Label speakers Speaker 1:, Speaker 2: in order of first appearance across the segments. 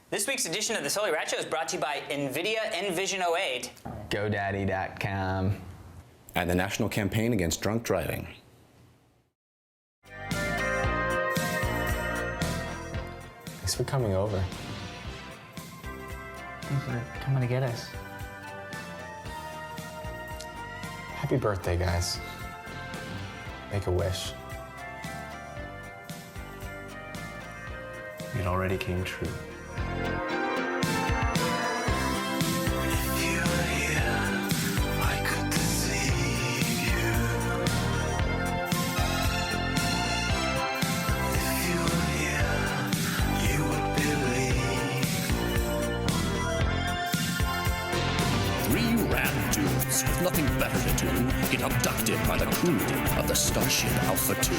Speaker 1: This week's edition of the Totally Rad Show is brought to you by NVIDIA Envision 08.
Speaker 2: GoDaddy.com.
Speaker 3: And the National Campaign Against Drunk Driving.
Speaker 2: Thanks for coming over.
Speaker 1: Thanks for coming to get us.
Speaker 2: Happy birthday, guys. Make a wish. It already came true.
Speaker 4: With nothing better to do, get abducted by the crew of the Starship Alpha 2.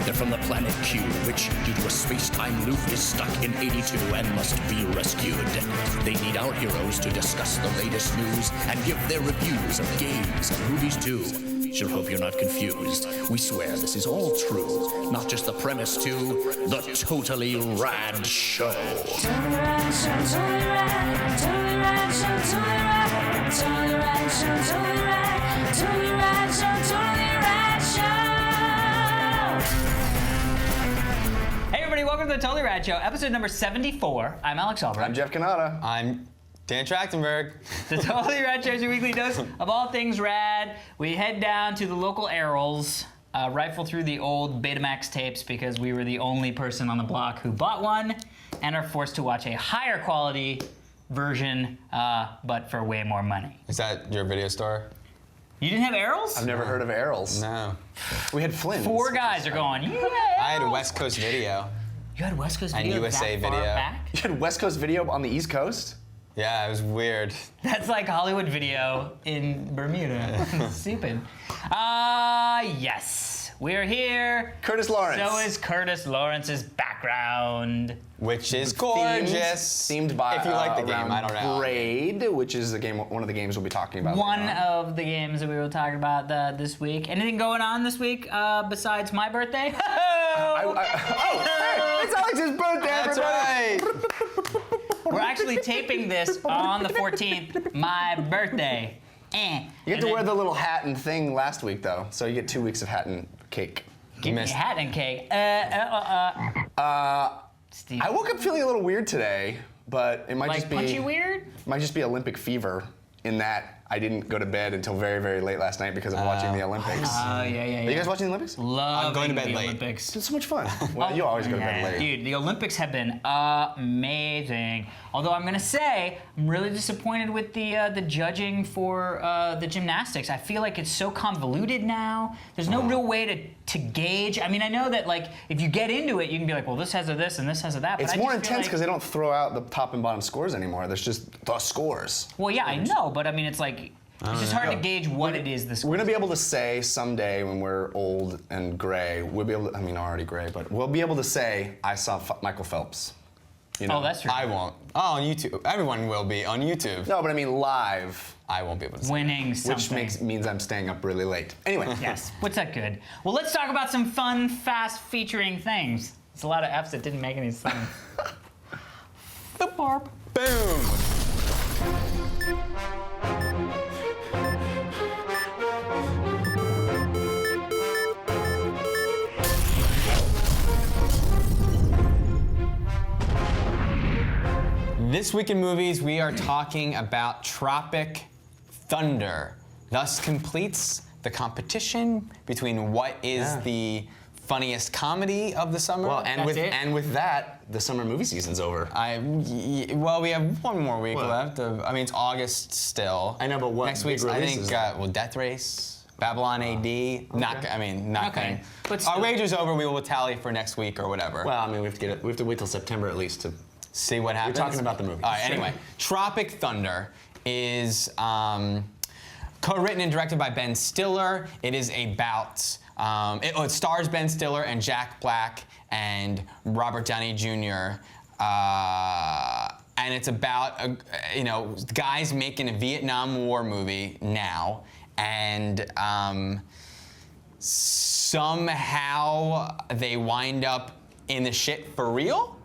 Speaker 4: They're from the planet Q, which, due to a space-time loop, is stuck in 82 and must be rescued. They need our heroes to discuss the latest news and give their reviews of games and movies too. Sure hope you're not confused. We swear this is all true, not just the premise too. The Totally Rad Show.
Speaker 5: Totally Rad Show, Totally Rad, Totally Rad Show, Totally Rad, Totally Rad Show, Totally Rad, Totally Rad Show, Totally Rad Show.
Speaker 1: Hey everybody, welcome to the Totally Rad Show, episode number 74. I'm Alex Albert.
Speaker 6: I'm Jeff Canada.
Speaker 2: I'm Dan Trachtenberg.
Speaker 1: The Totally Rad Show is your weekly dose of all things rad. We head down to the local Errol's, rifle through the old Betamax tapes because we were the only person on the block who bought one, and are forced to watch a higher quality version, but for way more money.
Speaker 2: Is that your video store?
Speaker 1: You didn't have Errol's?
Speaker 6: I've never heard of Errol's.
Speaker 2: No.
Speaker 6: We had Flynn's.
Speaker 1: 4 guys are going, yeah,
Speaker 2: I had
Speaker 1: Errol's.
Speaker 2: West Coast Video.
Speaker 1: You had West Coast
Speaker 2: And
Speaker 1: Video
Speaker 2: USA
Speaker 1: that far
Speaker 2: Video.
Speaker 1: back?
Speaker 6: You had West Coast Video on the East Coast?
Speaker 2: Yeah, it was weird.
Speaker 1: That's like Hollywood Video in Bermuda. Stupid. Yes. We're here.
Speaker 6: Curtis Lawrence.
Speaker 1: So is Curtis Lawrence's background.
Speaker 2: Which is gorgeous.
Speaker 6: Themed by
Speaker 2: if you like the game,
Speaker 6: around
Speaker 2: I don't know.
Speaker 6: Braid, which is the game, one of the games we'll be talking about.
Speaker 1: One
Speaker 6: later on.
Speaker 1: of the games that we were talking about this week. Anything going on this week besides my birthday?
Speaker 6: Oh, hey, it's Alex's birthday,
Speaker 2: That's
Speaker 6: everybody.
Speaker 2: right.
Speaker 1: We're actually taping this on the 14th, my birthday.
Speaker 6: You get to wear the little hat and thing last week, though, so you get 2 weeks of hat and cake.
Speaker 1: Give me a
Speaker 2: missed-
Speaker 1: hat and cake. Steve.
Speaker 6: I woke up feeling a little weird today, but it might
Speaker 1: Like
Speaker 6: just be
Speaker 1: punchy weird?
Speaker 6: might just be Olympic fever in that I didn't go to bed until very, very late last night because of watching the Olympics.
Speaker 1: Oh, yeah.
Speaker 6: Are you guys watching the Olympics?
Speaker 1: Loving
Speaker 2: I'm going to bed
Speaker 1: the
Speaker 2: late.
Speaker 1: Olympics.
Speaker 6: It's so much fun. Well, you always go to bed late.
Speaker 1: Dude, the Olympics have been amazing. Although I'm gonna say, I'm really disappointed with the judging for the gymnastics. I feel like it's so convoluted now. There's no real way to gauge. I mean, I know that like if you get into it, you can be like, well, this has a this and this has a that. But
Speaker 6: It's
Speaker 1: I
Speaker 6: more
Speaker 1: just feel
Speaker 6: intense because
Speaker 1: like,
Speaker 6: they don't throw out the top and bottom scores anymore. There's just the scores.
Speaker 1: well, yeah, I know, but I mean, it's like it's just hard to gauge what it is.
Speaker 6: We're gonna be able to say someday when we're old and gray, we'll be able to, I mean, already gray, but we'll be able to say, I saw Michael Phelps. You know?
Speaker 1: Oh, that's true.
Speaker 2: I won't. Oh, on YouTube. Everyone will be on YouTube.
Speaker 6: No, but I mean live,
Speaker 2: I won't be able to see.
Speaker 1: Winning something.
Speaker 6: which means I'm staying up really late. Anyway.
Speaker 1: Yes, what's that good? Well, let's talk about some fun, fast featuring things. It's a lot of F's that didn't make any sense. The barb.
Speaker 2: Boom! This week in movies, we are talking about Tropic Thunder. Thus completes the competition between what is the funniest comedy of the summer.
Speaker 6: Well,
Speaker 1: That's it?
Speaker 6: and with that, the summer movie season's over.
Speaker 2: Well, we have one more week
Speaker 6: What?
Speaker 2: left. I mean, it's August still.
Speaker 6: I know, but what
Speaker 2: next
Speaker 6: big
Speaker 2: week's? I
Speaker 6: releases
Speaker 2: think well, Death Race, Babylon AD. Not. I mean, not.
Speaker 1: Okay, but
Speaker 2: Our
Speaker 1: still-
Speaker 2: wager's over. We will tally for next week or whatever.
Speaker 6: Well, I mean, we have to wait till September at least to.
Speaker 2: See what happens.
Speaker 6: talking about the movie.
Speaker 2: All right. Anyway, Tropic Thunder is co-written and directed by Ben Stiller. It is about. It stars Ben Stiller and Jack Black and Robert Downey Jr. And it's about guys making a Vietnam War movie now, and somehow they wind up in the shit for real,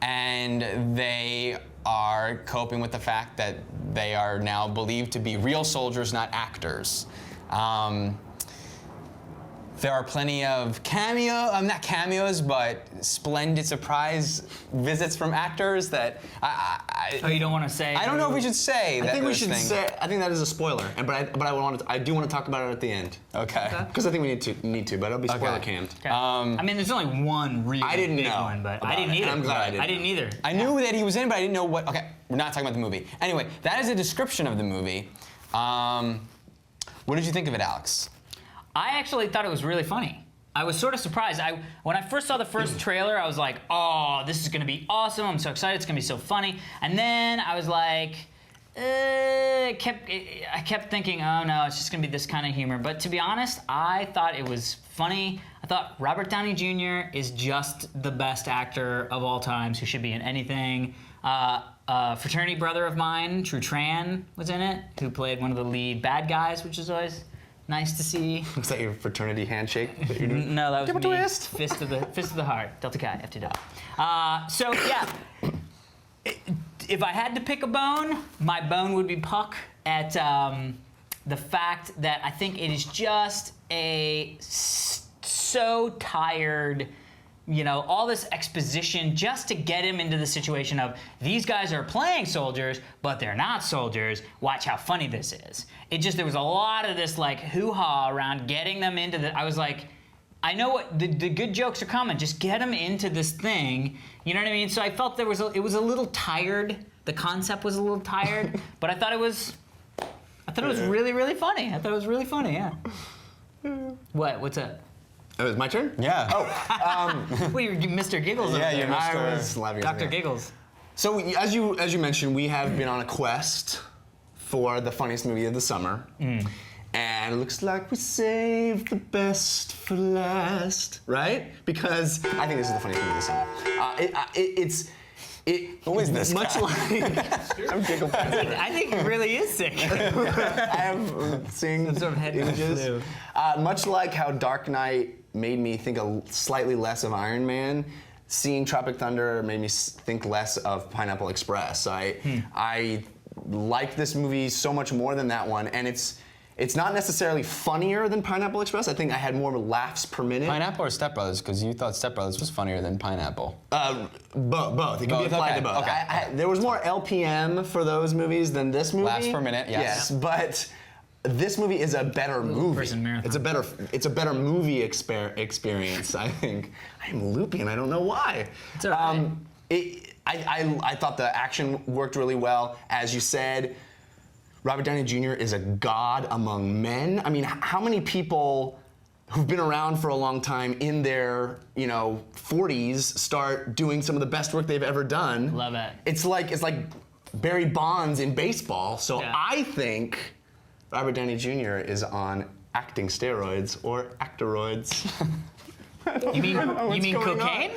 Speaker 2: and they are coping with the fact that they are now believed to be real soldiers, not actors. There are plenty of not cameos, but splendid surprise visits from actors that
Speaker 1: Oh, you don't want to say?
Speaker 2: I don't know if we should say.
Speaker 6: I think we
Speaker 2: those
Speaker 6: should
Speaker 2: things.
Speaker 6: say. I think that is a spoiler, I do want to talk about it at the end
Speaker 2: Okay.
Speaker 6: because I think we need to, but it'll be spoiler
Speaker 2: Okay.
Speaker 6: canned.
Speaker 1: Okay. I mean, there's only one really
Speaker 6: I didn't
Speaker 1: big
Speaker 6: know
Speaker 1: one, but
Speaker 6: about
Speaker 1: I didn't
Speaker 6: it,
Speaker 1: either.
Speaker 6: and I'm glad I didn't.
Speaker 1: either.
Speaker 2: I knew that he was in it, but I didn't know what. Okay, we're not talking about the movie. Anyway, that is a description of the movie. What did you think of it, Alex?
Speaker 1: I actually thought it was really funny. I was sort of surprised. When I first saw the first trailer, I was like, oh, this is going to be awesome. I'm so excited. It's going to be so funny. And then I was like, I kept thinking, oh no, it's just going to be this kind of humor. But to be honest, I thought it was funny. I thought Robert Downey Jr. is just the best actor of all times who should be in anything. Fraternity brother of mine, True Tran, was in it, who played one of the lead bad guys, which is always nice to see.
Speaker 6: Is that your fraternity handshake that you're doing?
Speaker 1: No, that was
Speaker 6: Give a
Speaker 1: me.
Speaker 6: twist.
Speaker 1: Fist of the heart. Delta Chi, F2 So yeah, if I had to pick a bone, my bone would be Puck at the fact that I think it is just so tired. You know, all this exposition just to get him into the situation of these guys are playing soldiers, but they're not soldiers. Watch how funny this is. There was a lot of this like hoo-ha around getting them into the. I was like, I know what the good jokes are coming. Just get them into this thing. You know what I mean? So I felt it was a little tired. The concept was a little tired, but I thought it was really, really funny. I thought it was really funny. Yeah. What's up?
Speaker 6: Oh, it's my turn?
Speaker 2: Yeah.
Speaker 1: Well, you're Mr. Giggles.
Speaker 2: Yeah,
Speaker 1: over
Speaker 2: you're
Speaker 1: there.
Speaker 6: I was laughing.
Speaker 1: Dr. Giggles.
Speaker 6: So as you mentioned, we have been on a quest for the funniest movie of the summer. And it looks like we saved the best for last, right? Because I think this is the funniest movie of the summer.
Speaker 2: Who is this
Speaker 6: much
Speaker 2: guy?
Speaker 6: like I'm giggling.
Speaker 1: I think he really is sick.
Speaker 6: I am seeing
Speaker 1: Sort of head
Speaker 6: images.
Speaker 1: flu.
Speaker 6: Much like how Dark Knight made me think slightly less of Iron Man, seeing Tropic Thunder made me think less of Pineapple Express. I liked this movie so much more than that one, and it's not necessarily funnier than Pineapple Express. I think I had more laughs per minute.
Speaker 2: Pineapple or Step Brothers? Because you thought Step Brothers was funnier than Pineapple.
Speaker 6: Both. It can be
Speaker 2: Both,
Speaker 6: applied
Speaker 2: okay,
Speaker 6: to both.
Speaker 2: okay.
Speaker 6: There was more LPM for those movies than this movie.
Speaker 2: Laughs per minute, yes.
Speaker 6: but this movie is a better movie.
Speaker 1: person marathon.
Speaker 6: It's a better movie experience. I think I'm loopy and I don't know why.
Speaker 1: It's all right.
Speaker 6: I thought the action worked really well. As you said, Robert Downey Jr. is a god among men. I mean, how many people who've been around for a long time in their 40s start doing some of the best work they've ever done?
Speaker 1: Love it.
Speaker 6: It's like Barry Bonds in baseball. So
Speaker 1: Yeah.
Speaker 6: I think Robert Downey Jr. is on acting steroids or Actoroids.
Speaker 1: You mean
Speaker 6: going on?
Speaker 1: cocaine?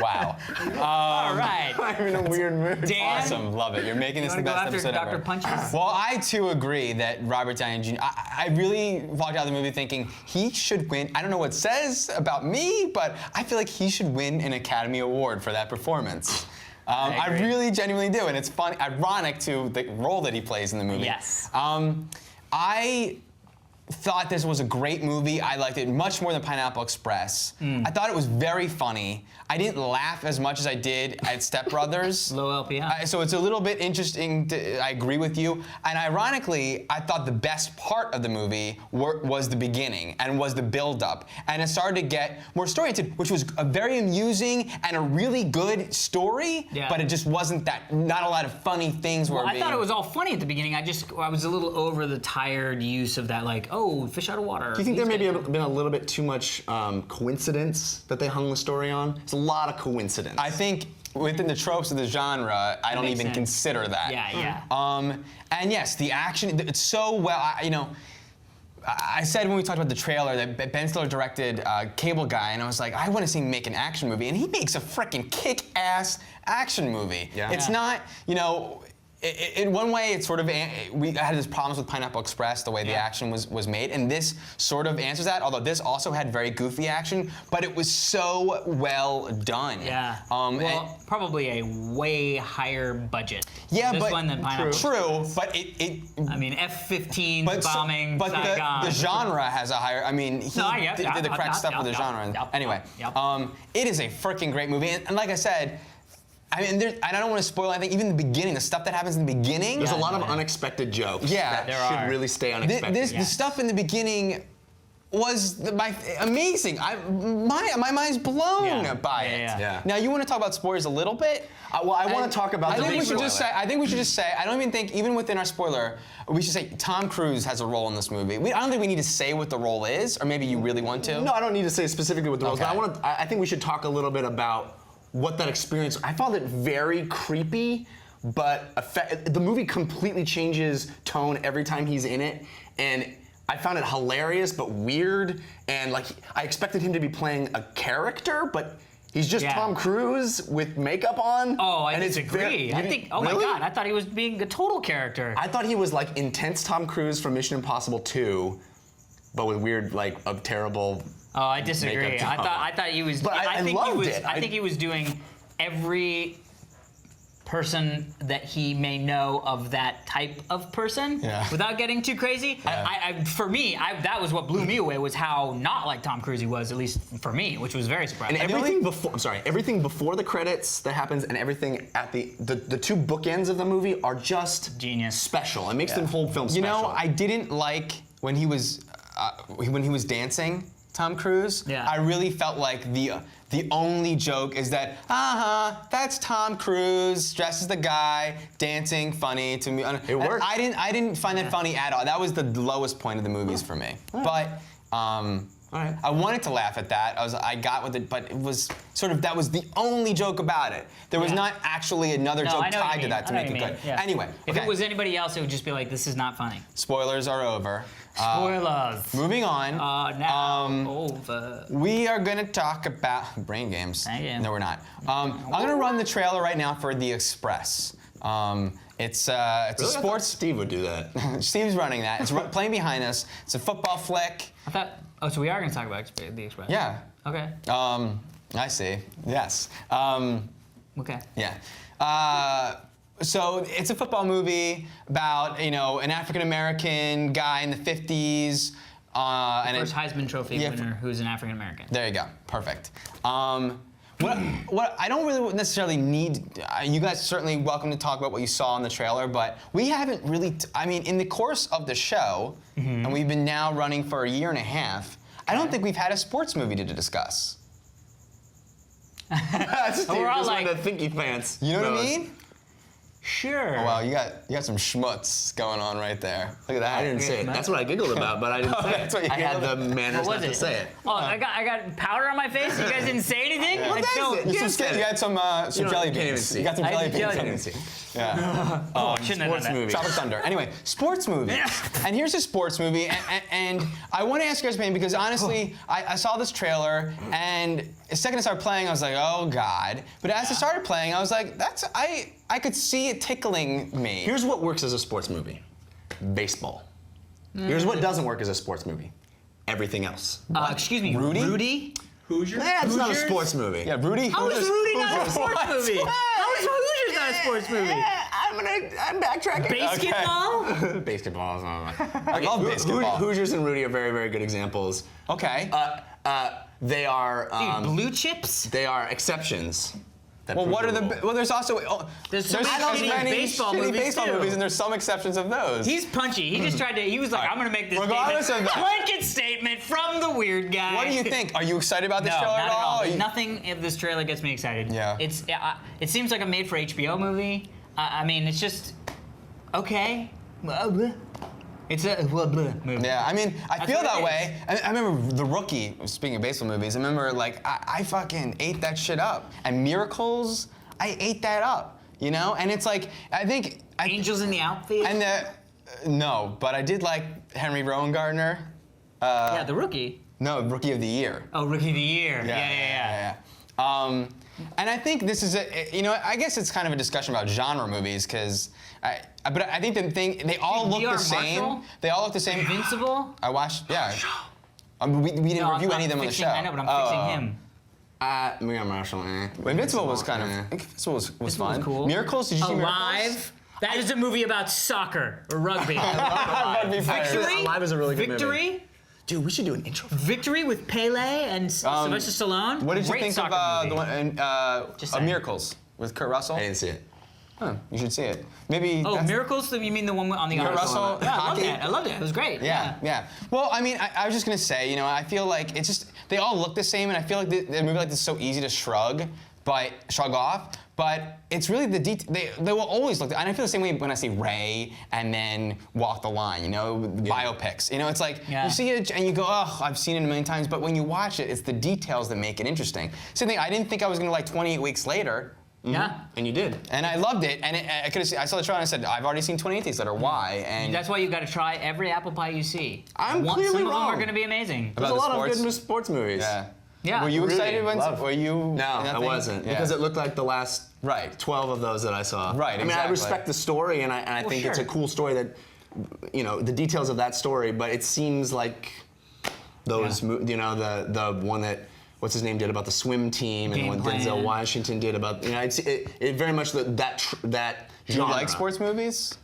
Speaker 2: Wow.
Speaker 1: All right.
Speaker 6: I'm in a weird mood.
Speaker 1: Dan,
Speaker 2: Awesome, love it. You're making this
Speaker 1: you
Speaker 2: the
Speaker 1: want to go
Speaker 2: best
Speaker 1: after
Speaker 2: episode
Speaker 1: Dr.
Speaker 2: ever.
Speaker 1: Punches?
Speaker 2: Well, I too agree that Robert Downey Jr. I really walked out of the movie thinking he should win. I don't know what it says about me, but I feel like he should win an Academy Award for that performance. I
Speaker 1: agree.
Speaker 2: really genuinely do, and it's fun, ironic to the role that he plays in the movie.
Speaker 1: Yes.
Speaker 2: I thought this was a great movie. I liked it much more than Pineapple Express. I thought it was very funny. I didn't laugh as much as I did at Step Brothers.
Speaker 1: Low LPM.
Speaker 2: So it's a little bit interesting. I agree with you. And ironically, I thought the best part of the movie was the beginning and was the build-up. And it started to get more story-oriented, which was a very amusing and a really good story.
Speaker 1: Yeah.
Speaker 2: But it just wasn't not a lot of funny things were
Speaker 1: I
Speaker 2: being.
Speaker 1: thought it was all funny at the beginning. I was a little over the tired use of that, like, oh, fish out of water.
Speaker 6: Do you think there may been a little bit too much coincidence that they hung the story on? It's a lot of coincidence.
Speaker 2: I think within the tropes of the genre, I don't
Speaker 1: makes
Speaker 2: even
Speaker 1: sense.
Speaker 2: consider that.
Speaker 1: Yeah.
Speaker 2: And yes, the action, it's so well, I said when we talked about the trailer that Ben Stiller directed Cable Guy, and I was like, I want to see him make an action movie, and he makes a freaking kick-ass action movie.
Speaker 6: Yeah.
Speaker 2: It's not, in one way, it's sort of we had this problems with Pineapple Express, the way the action was made, and this sort of answers that. Although this also had very goofy action, but it was so well done.
Speaker 1: Yeah. Well, probably a way higher budget.
Speaker 2: Yeah,
Speaker 1: this
Speaker 2: but
Speaker 1: one than Pineapple
Speaker 2: true,
Speaker 1: Express.
Speaker 2: but it.
Speaker 1: I mean, F-15 bombing.
Speaker 2: But the genre has a higher. I mean, he did the correct stuff with the genre. Anyway, it is a freaking great movie, and like I said. I mean, I don't want to spoil anything. Even the beginning, the stuff that happens in the beginning.
Speaker 6: There's a lot of unexpected jokes that should really stay unexpected.
Speaker 2: The stuff in the beginning was amazing. My mind's blown by it.
Speaker 6: Yeah.
Speaker 2: Now, you want to talk about spoilers a little bit?
Speaker 6: Well, I want to talk about the
Speaker 2: I think we should
Speaker 6: big
Speaker 2: just say. I don't even think, even within our spoiler, we should say Tom Cruise has a role in this movie. I don't think we need to say what the role is, or maybe you really want to.
Speaker 6: No, I don't need to say specifically what the role is, but I think we should talk a little bit about what that experience. I found it very creepy, but the movie completely changes tone every time he's in it, and I found it hilarious but weird, and like I expected him to be playing a character, but he's just Tom Cruise with makeup on.
Speaker 1: Oh, I disagree. I think. Oh
Speaker 6: really?
Speaker 1: my God, I thought he was being a total character.
Speaker 6: I thought he was like intense Tom Cruise from Mission Impossible 2, but with weird, like, a terrible.
Speaker 1: Oh, I disagree. I thought he was.
Speaker 6: But I loved it.
Speaker 1: I think he was doing every person that he may know of that type of person without getting too crazy. For me, that was what blew me away, was how not like Tom Cruise he was, at least for me, which was very surprising.
Speaker 6: And everything before the credits that happens and everything at the two bookends of the movie are just
Speaker 1: genius,
Speaker 6: special. It makes the whole film special.
Speaker 2: You know, I didn't like when he was dancing, Tom Cruise.
Speaker 1: Yeah.
Speaker 2: I really felt like the only joke is that, that's Tom Cruise dressed as the guy dancing, funny to me.
Speaker 6: It worked.
Speaker 2: I didn't find it funny at all. That was the lowest point of the movies for me. But I wanted to laugh at that. I got with it, but it was sort of, that was the only joke about it. There was not actually another joke tied to that to make it good.
Speaker 1: Yeah.
Speaker 2: Anyway,
Speaker 1: if it was anybody else, it would just be like, this is not funny.
Speaker 2: Spoilers are over.
Speaker 1: Spoilers.
Speaker 2: Moving on.
Speaker 1: Now over.
Speaker 2: We are going to talk about brain games. No, we're not. I'm going to run the trailer right now for The Express. It's a sports.
Speaker 6: Steve would do that.
Speaker 2: Steve's running that. It's playing behind us. It's a football flick.
Speaker 1: I thought. Oh, so we are going to talk about The Express.
Speaker 2: Yeah.
Speaker 1: Okay.
Speaker 2: I see. Yes.
Speaker 1: Okay.
Speaker 2: Yeah. So it's a football movie about, an African American guy in the 50s.
Speaker 1: First Heisman Trophy winner who's an African American.
Speaker 2: There you go. Perfect. What I don't really necessarily need. You guys certainly welcome to talk about what you saw in the trailer, but we haven't really. In the course of the show, and we've been now running for a year and a half. I don't think we've had a sports movie to discuss.
Speaker 6: Steve
Speaker 1: We're all
Speaker 6: just
Speaker 1: like
Speaker 6: went to thinky pants.
Speaker 2: You know what I mean?
Speaker 1: Sure.
Speaker 2: Oh, wow, you got some schmutz going on right there. Look at that.
Speaker 6: I didn't say it. That's what I giggled about, but I didn't say
Speaker 2: that's what
Speaker 6: it.
Speaker 2: you
Speaker 6: I had
Speaker 2: giggled
Speaker 6: the manners not to say it.
Speaker 1: Oh, I got powder on my face. You guys didn't say anything.
Speaker 6: Well, that's it.
Speaker 2: You had some jelly
Speaker 6: can't even
Speaker 2: beans.
Speaker 6: see.
Speaker 2: You got some
Speaker 1: I
Speaker 2: jelly
Speaker 1: had
Speaker 2: beans.
Speaker 1: jelly
Speaker 2: in
Speaker 1: beans.
Speaker 2: it. Yeah.
Speaker 1: Shouldn't have done that.
Speaker 6: movie.
Speaker 2: Tropic Thunder. Anyway, sports movie. And here's a sports movie, and I want to ask you guys' opinion because honestly, I saw this trailer, and the second I started playing, I was like, oh God. But as I started playing, I was like, I could see it tickling me.
Speaker 6: Here's what works as a sports movie. Baseball. Here's what doesn't work as a sports movie. Everything else.
Speaker 1: Excuse me,
Speaker 2: Rudy?
Speaker 1: Hoosiers?
Speaker 6: Yeah, it's not a sports movie.
Speaker 2: Yeah, Rudy.
Speaker 1: How is Rudy not a sports movie? How is Hoosiers not a sports movie?
Speaker 6: I'm backtracking.
Speaker 1: Basketball?
Speaker 6: Basketball is not
Speaker 2: I love basketball.
Speaker 6: Hoosiers and Rudy are very, very good examples.
Speaker 2: Okay.
Speaker 6: They are.
Speaker 1: Dude, blue chips?
Speaker 6: They are exceptions.
Speaker 2: Well, what are the? Well, there's also
Speaker 1: There's so many baseball movies too.
Speaker 2: and there's some exceptions of those.
Speaker 1: He's punchy. He just tried to. He was like, I'm gonna make this
Speaker 2: Regardless of that.
Speaker 1: blanket statement from the weird guy.
Speaker 2: What do you think? Are you excited about this
Speaker 1: No,
Speaker 2: trailer
Speaker 1: not at all.
Speaker 2: You-
Speaker 1: Nothing of this trailer gets me excited.
Speaker 2: Yeah.
Speaker 1: It seems like a made for HBO movie. It's just okay. It's a movie.
Speaker 2: Yeah, I feel
Speaker 1: what
Speaker 2: that
Speaker 1: it
Speaker 2: way. I remember The Rookie, speaking of baseball movies, I remember I fucking ate that shit up. And Miracles, I ate that up, And it's like, I think...
Speaker 1: Angels in the Outfield?
Speaker 2: And no, but I did like Henry Rowan Gardner.
Speaker 1: Yeah, The Rookie.
Speaker 2: No, Rookie of the Year.
Speaker 1: Oh, Rookie of the Year. Yeah.
Speaker 2: And I think this is I guess it's kind of a discussion about genre movies because, but I think the thing they all look
Speaker 1: DR
Speaker 2: the same.
Speaker 1: Marshall?
Speaker 2: They all look the same.
Speaker 1: Invincible?
Speaker 2: I watched, yeah. We didn't
Speaker 1: No,
Speaker 2: review
Speaker 1: I'm
Speaker 2: any of them on the
Speaker 1: fixing-
Speaker 2: show.
Speaker 1: I know, but I'm fixing him.
Speaker 6: Mira Marshall.
Speaker 2: Invincible was kind of. Invincible was
Speaker 1: Invincible was
Speaker 2: fun.
Speaker 1: cool.
Speaker 2: Miracles? Did you see Miracles?
Speaker 1: Alive? That is a movie about soccer or rugby. Victory?
Speaker 6: Alive is a really good
Speaker 1: Victory?
Speaker 6: movie. Dude, we should do an intro.
Speaker 1: Victory with Pele and Sylvester Stallone.
Speaker 2: What did you
Speaker 1: Great
Speaker 2: think
Speaker 1: soccer
Speaker 2: of
Speaker 1: movie.
Speaker 2: the one
Speaker 1: Just
Speaker 2: of
Speaker 1: saying.
Speaker 2: Miracles with Kurt Russell?
Speaker 6: I didn't see it.
Speaker 2: Huh, you should see it. Maybe.
Speaker 1: Oh,
Speaker 2: that's-
Speaker 1: Miracles? You mean the one on the
Speaker 2: Kurt
Speaker 1: arm?
Speaker 2: Russell,
Speaker 1: Yeah, I loved
Speaker 2: hockey?
Speaker 1: it. I loved it. It was great.
Speaker 2: Yeah. Well, I mean, I was just gonna say, I feel like it's just they all look the same, and I feel like the movie like this is so easy to shrug off. But it's really the they will always look. And I feel the same way when I see Ray and then Walk the Line. Biopics. It's like
Speaker 1: Yeah.
Speaker 2: you see it and you go, oh, I've seen it a million times. But when you watch it, it's the details that make it interesting. Same thing. I didn't think I was gonna like 28 Weeks Later.
Speaker 1: Yeah.
Speaker 6: And you did.
Speaker 2: And I loved it, and I saw the trailer and I said, I've already seen 28 Days Later, why? And
Speaker 1: That's why you got to try every apple pie you see.
Speaker 6: I'm
Speaker 1: Some
Speaker 6: clearly
Speaker 1: of them are
Speaker 6: wrong.
Speaker 1: going to be amazing.
Speaker 6: There's
Speaker 2: About
Speaker 6: a
Speaker 2: the
Speaker 6: lot
Speaker 2: sports?
Speaker 6: of good sports movies.
Speaker 2: yeah.
Speaker 1: Yeah.
Speaker 2: Were you
Speaker 6: Really?
Speaker 2: excited when?
Speaker 6: Love.
Speaker 2: Were you?
Speaker 6: No, I
Speaker 2: nothing?
Speaker 6: wasn't
Speaker 2: Yeah.
Speaker 6: because it looked like the last
Speaker 2: Right.
Speaker 6: 12 of those that I saw.
Speaker 2: Right,
Speaker 6: I mean, I
Speaker 2: exactly.
Speaker 6: respect the story, and I think it's a
Speaker 1: sure.
Speaker 6: cool story that, the details of that story. But it seems like those, the one that what's his name did about the swim team, and
Speaker 1: Game
Speaker 6: the one
Speaker 1: Plan.
Speaker 6: Denzel Washington did about, it very much that
Speaker 2: Do you
Speaker 6: genre.
Speaker 2: like sports movies?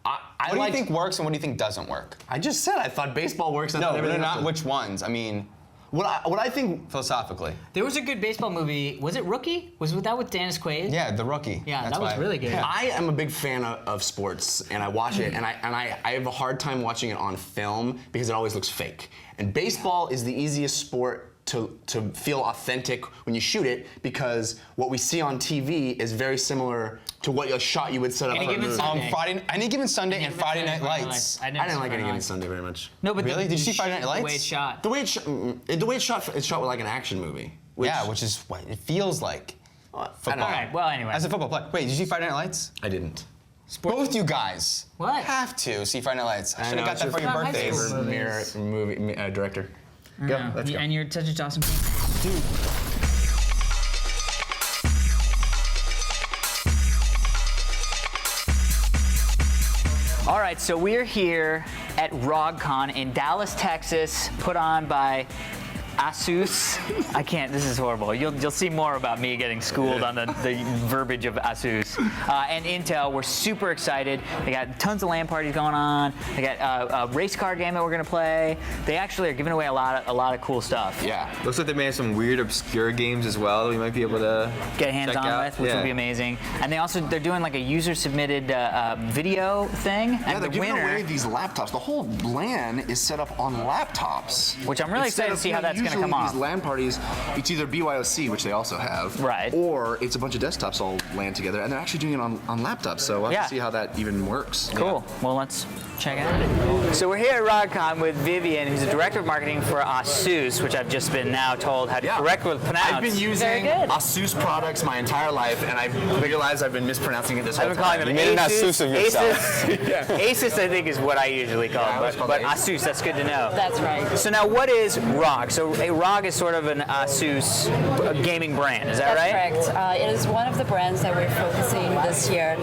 Speaker 6: I
Speaker 2: What do you
Speaker 6: liked-
Speaker 2: think works and what do you think doesn't work?
Speaker 6: I just said I thought baseball works. I
Speaker 2: No,
Speaker 6: thought
Speaker 2: but they're
Speaker 6: everything
Speaker 2: not.
Speaker 6: else
Speaker 2: Which ones? I mean,
Speaker 6: What I think.
Speaker 2: philosophically.
Speaker 1: There was a good baseball movie. Was it Rookie? Was that with Dennis Quaid?
Speaker 2: Yeah, The Rookie.
Speaker 1: Yeah,
Speaker 2: That's
Speaker 1: that was
Speaker 2: why-
Speaker 1: really good.
Speaker 2: Yeah.
Speaker 6: I am a big fan of sports, and I watch it, and I have a hard time watching it on film because it always looks fake. And baseball is the easiest sport to feel authentic when you shoot it because what we see on TV is very similar to what a shot you would set up
Speaker 1: Any
Speaker 6: for a
Speaker 1: Given
Speaker 6: movie.
Speaker 1: Sunday.
Speaker 2: Any Given Sunday and Friday Night Lights.
Speaker 6: I didn't like Any Given Sunday very much.
Speaker 1: No, but
Speaker 2: Really? Did you see Friday Night
Speaker 1: The way
Speaker 2: Lights?
Speaker 1: it's shot.
Speaker 6: The way it's shot, it's shot like an action movie.
Speaker 2: Which is what it feels like.
Speaker 6: I don't
Speaker 2: Football.
Speaker 6: know.
Speaker 1: All right. Well, anyway.
Speaker 2: As a football player. Wait, did you see Friday Night Lights?
Speaker 6: I didn't.
Speaker 2: Both you guys.
Speaker 1: What?
Speaker 2: Have to see Friday Night Lights. I should
Speaker 6: know,
Speaker 2: have got
Speaker 6: it's
Speaker 2: that for
Speaker 6: just
Speaker 2: your
Speaker 1: not high
Speaker 2: birthdays.
Speaker 1: school.
Speaker 6: Movie director. Go. Let's go.
Speaker 1: And you're such a Dawson. Dude. All right, so we're here at ROGCon in Dallas, Texas, put on by Asus. I can't, this is horrible. You'll see more about me getting schooled on the verbiage of Asus. And Intel, we're super excited. They got tons of LAN parties going on. They got a race car game that we're gonna play. They actually are giving away a lot of cool stuff.
Speaker 7: Yeah. Looks like they may have some weird, obscure games as well that we might be able to
Speaker 1: Get hands
Speaker 7: check
Speaker 1: on
Speaker 7: out.
Speaker 1: with, which
Speaker 7: Yeah.
Speaker 1: will be amazing. And they're doing like a user-submitted video thing.
Speaker 8: Yeah,
Speaker 1: And
Speaker 8: they're
Speaker 1: the
Speaker 8: giving
Speaker 1: winner,
Speaker 8: away these laptops. The whole LAN is set up on laptops.
Speaker 1: which I'm really excited to see how that's gonna come off.
Speaker 8: These LAN parties, it's either BYOC, which they also have,
Speaker 1: Right.
Speaker 8: or it's a bunch of desktops all LAN together, and they're actually doing it on laptops. So we'll have
Speaker 1: Yeah.
Speaker 8: to see how that even works.
Speaker 1: Cool. Well, let's check it out. So we're here at ROGCon with Vivian, who's the director of marketing for Asus, which I've just been now told how to correctly pronounce.
Speaker 6: I've been using
Speaker 1: Very good.
Speaker 6: Asus products my entire life, and I realized I've been mispronouncing it this whole
Speaker 1: I've been
Speaker 6: time.
Speaker 1: calling them
Speaker 2: You made an
Speaker 1: Asus.
Speaker 2: Asus of yourself.
Speaker 1: Asus, I think, is what I usually call
Speaker 6: I always
Speaker 1: it,
Speaker 6: call
Speaker 1: but
Speaker 6: it
Speaker 1: Asus, that's good to know.
Speaker 9: That's right.
Speaker 1: So now, what is ROG? So a ROG is sort of an Asus gaming brand, is that
Speaker 9: That's
Speaker 1: right?
Speaker 9: correct. It is one of the brands that we're focusing this year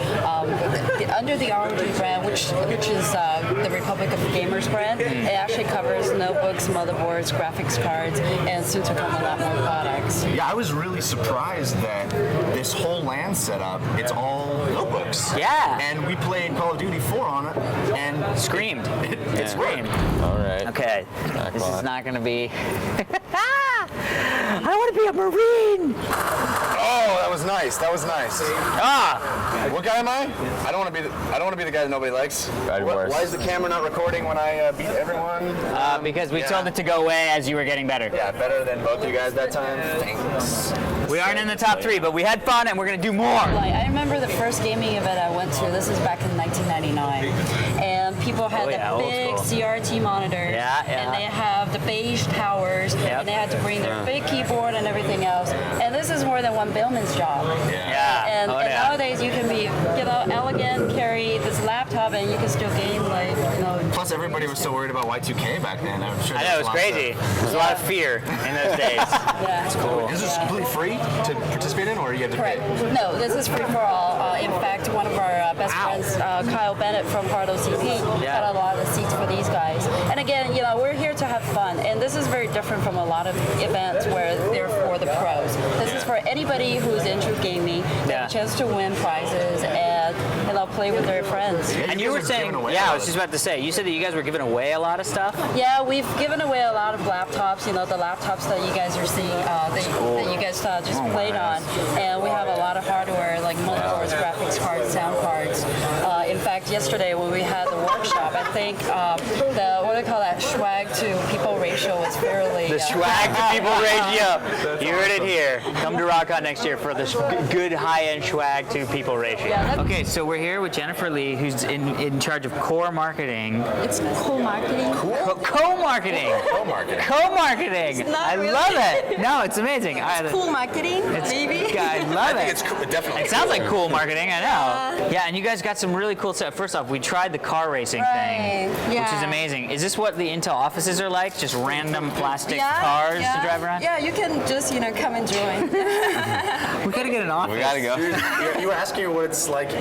Speaker 9: under the ROG brand, which is the Republic of Gamers brand. It actually covers notebooks, motherboards, graphics cards, and soon to come a lot more products.
Speaker 8: Yeah, I was really surprised that this whole LAN setup, it's all notebooks.
Speaker 1: Yeah.
Speaker 8: And we played Call of Duty 4 on it, and
Speaker 1: Screamed.
Speaker 8: it
Speaker 1: Screamed.
Speaker 7: All right.
Speaker 1: Okay, this is
Speaker 7: on.
Speaker 1: not going to be. I want to be a Marine.
Speaker 8: Oh, that was nice. That was nice.
Speaker 1: Ah,
Speaker 8: What guy am I? I don't want to be the guy that nobody likes.
Speaker 7: Bad worse.
Speaker 8: Why is the camera not recording when I beat everyone?
Speaker 1: because we
Speaker 8: yeah.
Speaker 1: told it to go away as you were getting better.
Speaker 8: Yeah, better than both you guys that time. Thanks.
Speaker 1: We aren't in the top 3, but we had fun and we're going to do more.
Speaker 9: Like, I remember the first gaming event I went to. This is back in 1999, and people had
Speaker 1: Oh, yeah,
Speaker 9: the
Speaker 1: old
Speaker 9: big
Speaker 1: school.
Speaker 9: CRT monitors,
Speaker 1: Yeah, yeah.
Speaker 9: and they have the beige towers,
Speaker 1: Yep.
Speaker 9: and they had to bring their big keyboard and everything else. And this is more than one billman's job.
Speaker 1: Yeah.
Speaker 9: And,
Speaker 1: Oh,
Speaker 9: and
Speaker 1: yeah.
Speaker 9: nowadays you can be, elegant, carry this laptop, and you can still game like,
Speaker 8: Plus, everybody was so worried about Y2K back then. I'm sure.
Speaker 1: I know, it was crazy. There was a lot of fear in those days.
Speaker 9: yeah.
Speaker 8: This is completely free.
Speaker 6: free to participate in, or you have to
Speaker 9: Correct.
Speaker 6: pay?
Speaker 9: No, this is free for all. In fact, one of our best friends, Kyle Bennett from Hard OCP, got a lot of seats for these guys. And again, you know, we're here to have fun, and this is very different from a lot of events where they're for the pros. This is for anybody who's into gaming. They have a chance to win prizes and play with their friends.
Speaker 1: And you were saying, I was just about to say, you said that you guys were giving away a lot of stuff?
Speaker 9: Yeah, we've given away a lot of laptops, you know, the laptops that you guys are seeing, that you guys just played on. And we have a lot of hardware, like motherboards, graphics cards, sound cards. In fact, yesterday when we had the workshop, I think what do they call that, swag to people ratio was fairly...
Speaker 1: The swag to people ratio. You heard it here. Come to ROGCon next year for the good high-end swag to people ratio.
Speaker 9: Yeah,
Speaker 1: okay, so we're here with Jennifer Lee, who's in charge of core marketing.
Speaker 9: It's co-marketing.
Speaker 1: Co-marketing.
Speaker 6: Co-marketing.
Speaker 1: Co-marketing. I
Speaker 9: really.
Speaker 1: love it. No, it's amazing.
Speaker 9: Cool marketing, maybe?
Speaker 1: I love it.
Speaker 6: It's cool, definitely.
Speaker 1: It sounds like cool marketing, I know. Yeah, and you guys got some really cool stuff. First off, we tried the car racing thing, which is amazing. Is this what the Intel offices are like? Just random plastic cars to drive around?
Speaker 9: Yeah, you can just, come and join.
Speaker 1: We gotta get an office.
Speaker 2: We gotta go.
Speaker 6: You were asking what it's like.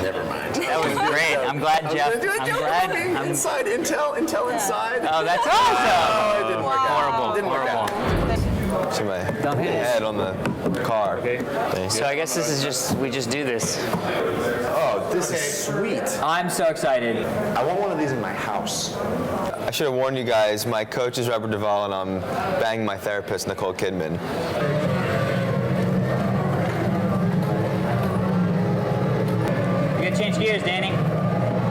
Speaker 6: Never mind.
Speaker 1: That was great. I'm glad, Jeff. I'm
Speaker 6: Inside Intel inside.
Speaker 1: Oh, that's awesome.
Speaker 6: It didn't work out.
Speaker 1: Horrible.
Speaker 6: Didn't work out.
Speaker 7: See my
Speaker 1: Don't hit it.
Speaker 7: head on the car. Okay.
Speaker 1: So I guess this is we just do this.
Speaker 6: Oh, this is sweet.
Speaker 1: I'm so excited.
Speaker 6: I want one of these in my house.
Speaker 7: I should have warned you guys. My coach is Robert Duvall, and I'm banging my therapist, Nicole Kidman.
Speaker 1: You gotta change gears, Danny.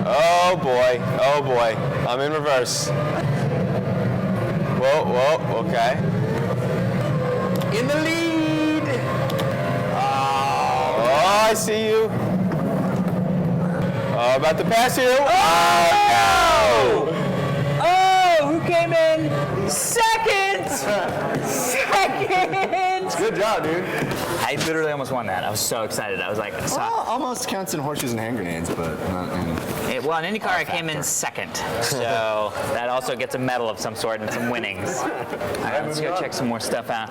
Speaker 7: Oh boy. Oh boy. I'm in reverse. Whoa. Okay.
Speaker 6: In the lead.
Speaker 7: Oh, I see you. Oh, about to pass you. Oh, no!
Speaker 1: Oh, who came in second? Second.
Speaker 6: Good job, dude.
Speaker 1: I literally almost won that. I was so excited. I was like,
Speaker 6: Almost counts in horseshoes and hand grenades, but not in.
Speaker 1: well, in IndyCar, I came in second. So that also gets a medal of some sort and some winnings. All right, let's go check some more stuff out.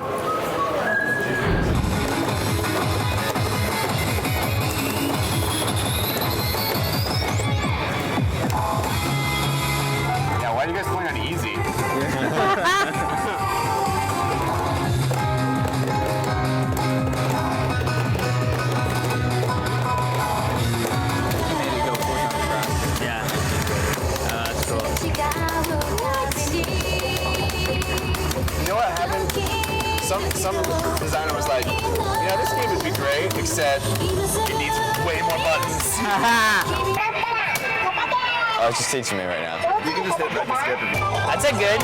Speaker 6: Yeah, why are you guys playing on easy?
Speaker 1: Yeah. That's cool.
Speaker 6: You know what happened? Some designer was like, this game would be great, except it needs way more buttons.
Speaker 7: Oh, it's just teaching me right now.
Speaker 6: You can just hit that and skip it.
Speaker 1: That's a good.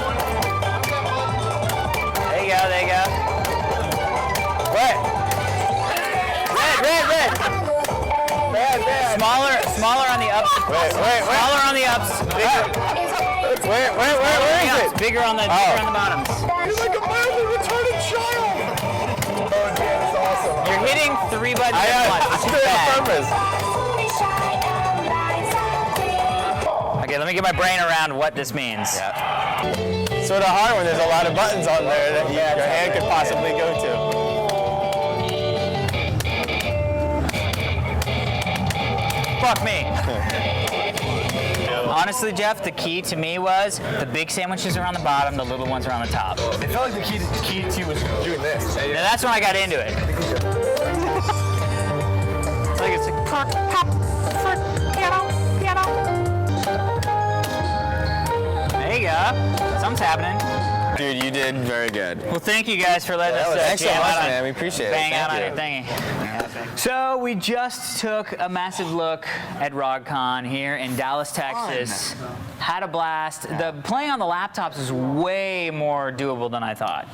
Speaker 1: There you go. What? Red. Smaller on the ups.
Speaker 7: Wait.
Speaker 1: Smaller on the ups.
Speaker 7: Where is it?
Speaker 1: Bigger on the bottoms.
Speaker 6: You're like a mildly retarded child. Oh, damn, that's awesome.
Speaker 1: You're hitting 3 buttons at once.
Speaker 7: I did it on purpose.
Speaker 1: Okay, let me get my brain around what this means.
Speaker 7: Sort of hard when there's a lot of buttons on there that your hand could possibly go to.
Speaker 1: Fuck me. Honestly, Jeff, the key to me was the big sandwiches are on the bottom, the little ones are on the top.
Speaker 6: It felt like the key to you was doing this.
Speaker 1: Now that's when I got into it. It's like it's like pop, piano. There you go. Something's happening.
Speaker 7: Dude, you did very good.
Speaker 1: Well, thank you guys for letting us
Speaker 7: Thanks so
Speaker 1: jam
Speaker 7: much,
Speaker 1: out on-
Speaker 7: man. We appreciate it.
Speaker 1: bang out on
Speaker 7: Thank
Speaker 1: your thingy. So we just took a massive look at ROGCon here in Dallas, Texas. Had a blast. The playing on the laptops is way more doable than I thought.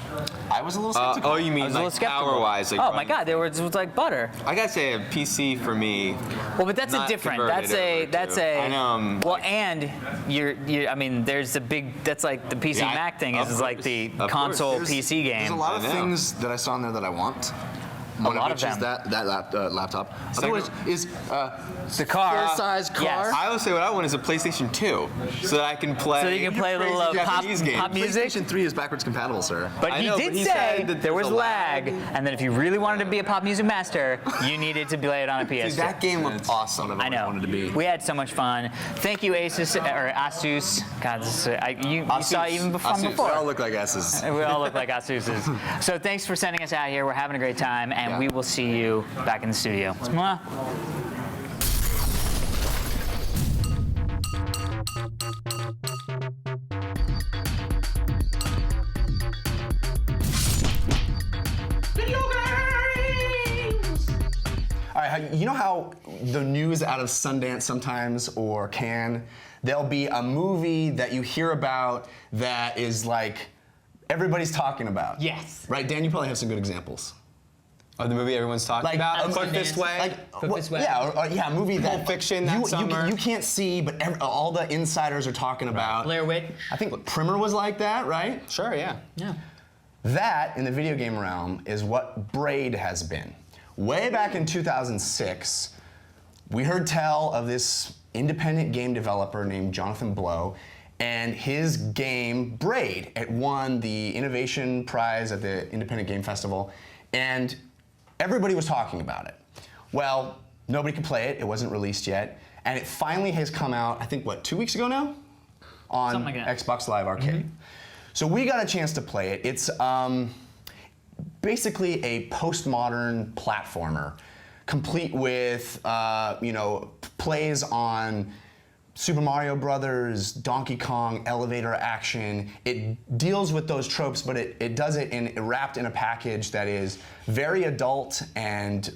Speaker 6: I was a little skeptical.
Speaker 7: Oh, you
Speaker 1: I
Speaker 7: mean
Speaker 1: was a little
Speaker 7: like
Speaker 1: skeptical.
Speaker 7: power-wise? Like
Speaker 1: Oh my God, it was like butter.
Speaker 7: I gotta say, a PC for me.
Speaker 1: Well, but that's a
Speaker 7: Not
Speaker 1: different.
Speaker 7: converted
Speaker 1: That's
Speaker 7: over
Speaker 1: a.
Speaker 7: to- I know,
Speaker 1: Well, and you're. I mean, there's a big. That's like the PC Mac thing
Speaker 7: of
Speaker 1: is like
Speaker 7: course.
Speaker 1: the
Speaker 7: Of
Speaker 1: console
Speaker 6: There's-
Speaker 1: PC game.
Speaker 6: There's a lot of
Speaker 7: I know.
Speaker 6: things that I saw in there that I want. One
Speaker 1: lot
Speaker 6: of which
Speaker 1: of
Speaker 6: is
Speaker 1: them.
Speaker 6: that laptop. Other which is
Speaker 1: The car.
Speaker 6: full-size car.
Speaker 1: Yes.
Speaker 2: I would say what I want is a PlayStation 2, so that I can play.
Speaker 1: So you can play a little
Speaker 2: crazy
Speaker 1: pop
Speaker 2: Japanese games.
Speaker 1: music.
Speaker 6: PlayStation 3 is backwards compatible, sir.
Speaker 1: But
Speaker 2: I
Speaker 1: he
Speaker 2: know,
Speaker 1: did
Speaker 2: but he
Speaker 1: say
Speaker 2: said that
Speaker 1: there was
Speaker 2: there's a
Speaker 1: lag, and that if you really wanted to be a pop music master, you needed to play it on a PS2.
Speaker 2: Dude, that game looked awesome.
Speaker 1: I know.
Speaker 6: wanted to be.
Speaker 1: We had so much fun. Thank you, Asus or Asus. God, you saw it even from
Speaker 6: We
Speaker 1: before.
Speaker 6: all look like S's.
Speaker 1: We all look like Asuses. So thanks for sending us out here. We're having a great time, and we will see you back in the studio. Mwah.
Speaker 6: All right, you know how the news out of Sundance sometimes, or Cannes, there'll be a movie that you hear about that is like everybody's talking about.
Speaker 1: Yes.
Speaker 6: Right, Dan, you probably have some good examples.
Speaker 2: Of the movie everyone's talking about. Cook This Way.
Speaker 1: Cook This Way.
Speaker 6: Yeah, a movie that
Speaker 2: Fiction that summer.
Speaker 6: you can't see, but all the insiders are talking about.
Speaker 1: Blair Witch.
Speaker 6: I think Primer was like that, right?
Speaker 2: Sure, yeah.
Speaker 1: Yeah.
Speaker 6: That, in the video game realm, is what Braid has been. Way back in 2006, we heard tell of this independent game developer named Jonathan Blow, and his game, Braid, it won the Innovation Prize at the Independent Game Festival, and everybody was talking about it. Well, nobody could play it, it wasn't released yet, and it finally has come out, I think, what, 2 weeks ago now? On
Speaker 1: Something like that.
Speaker 6: Xbox Live Arcade. So we got a chance to play it. It's basically a postmodern platformer, complete with plays on Super Mario Brothers, Donkey Kong, elevator action. It deals with those tropes, but it does it wrapped in a package that is very adult and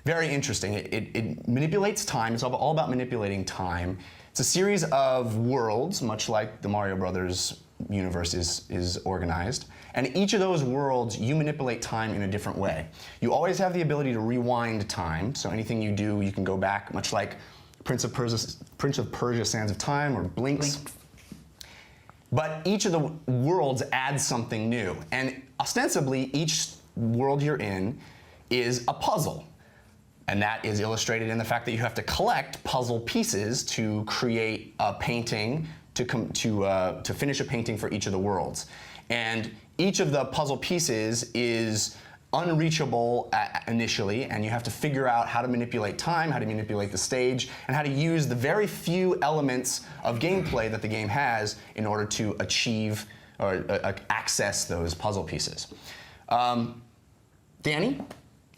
Speaker 6: very interesting. It manipulates time. It's all about manipulating time. It's a series of worlds, much like the Mario Brothers universe is organized. And each of those worlds, you manipulate time in a different way. You always have the ability to rewind time, so anything you do, you can go back, much like Prince of Persia Sands of Time or Blinks. But each of the worlds adds something new. And ostensibly, each world you're in is a puzzle. And that is illustrated in the fact that you have to collect puzzle pieces to create a painting, to finish a painting for each of the worlds. And each of the puzzle pieces is unreachable initially, and you have to figure out how to manipulate time, how to manipulate the stage, and how to use the very few elements of gameplay that the game has in order to achieve or access those puzzle pieces. Danny,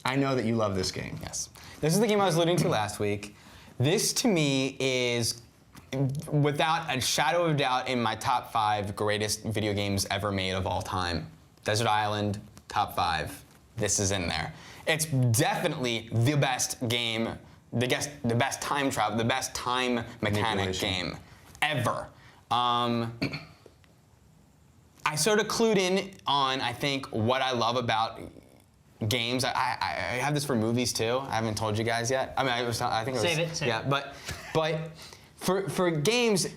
Speaker 6: I know that you love this game.
Speaker 2: Yes. This is the game I was alluding to last week. This, to me, is without a shadow of a doubt in my top 5 greatest video games ever made of all time. Desert Island, top 5. This is in there. It's definitely the best game, the best time travel, the best time mechanic game ever. I sort of clued in on, I think, what I love about games. I have this for movies too. I haven't told you guys yet. I mean, I think it was.
Speaker 1: Save it.
Speaker 2: But for games,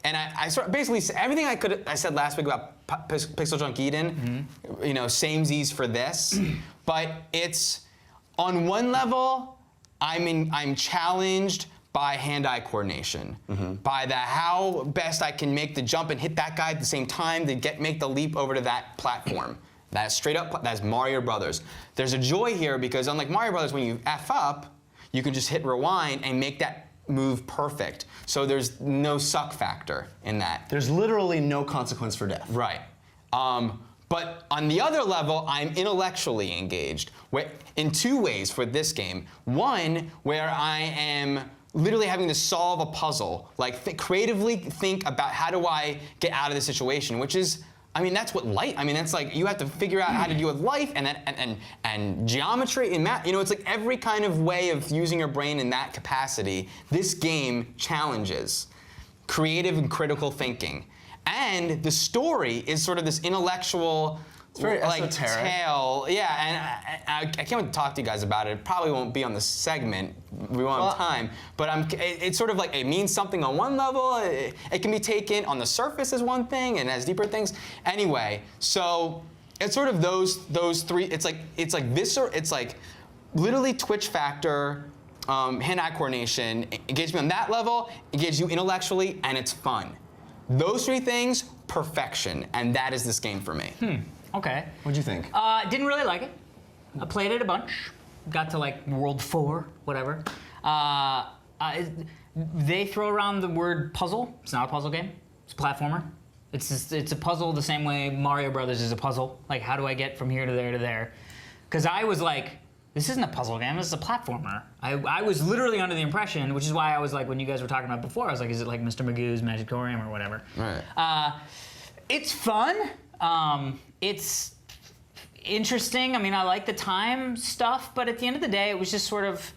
Speaker 2: I sort of basically everything I said last week about Pixel Junk Eden, samesies for this, but it's on one level, I'm challenged by hand-eye coordination, by how best I can make the jump and hit that guy at the same time to make the leap over to that platform. That's straight up, that's Mario Brothers. There's a joy here because unlike Mario Brothers, when you F up, you can just hit rewind and make that move perfect. So there's no suck factor in that.
Speaker 6: There's literally no consequence for death.
Speaker 2: Right. But on the other level, I'm intellectually engaged in 2 ways for this game. One, where I am literally having to solve a puzzle, like creatively think about how do I get out of the situation, which is, that's what life. That's like you have to figure out how to deal with life and geometry and math. It's like every kind of way of using your brain in that capacity. This game challenges creative and critical thinking, and the story is sort of this intellectual.
Speaker 6: It's very esoteric.
Speaker 2: Tale. Yeah, and I can't wait to talk to you guys about it. It probably won't be on the segment. We won't have time. But it's sort of like it means something on one level. It can be taken on the surface as one thing and has deeper things. Anyway, so it's sort of those three. It's like visceral. It's like literally twitch factor, hand-eye coordination, engagement on that level, engages you intellectually, and it's fun. Those three things, perfection, and that is this game for me.
Speaker 1: Okay.
Speaker 6: What'd you think?
Speaker 1: Didn't really like it. I played it a bunch. Got to like World 4, whatever. They throw around the word puzzle. It's not a puzzle game. It's a platformer. It's a puzzle the same way Mario Brothers is a puzzle. Like, how do I get from here to there to there? Because I was like, this isn't a puzzle game, this is a platformer. I was literally under the impression, which is why I was like, when you guys were talking about before, I was like, is it like Mr. Magoo's Magicorium or whatever?
Speaker 2: Right.
Speaker 1: It's fun. It's interesting. I mean, I like the time stuff, but at the end of the day, it was just sort of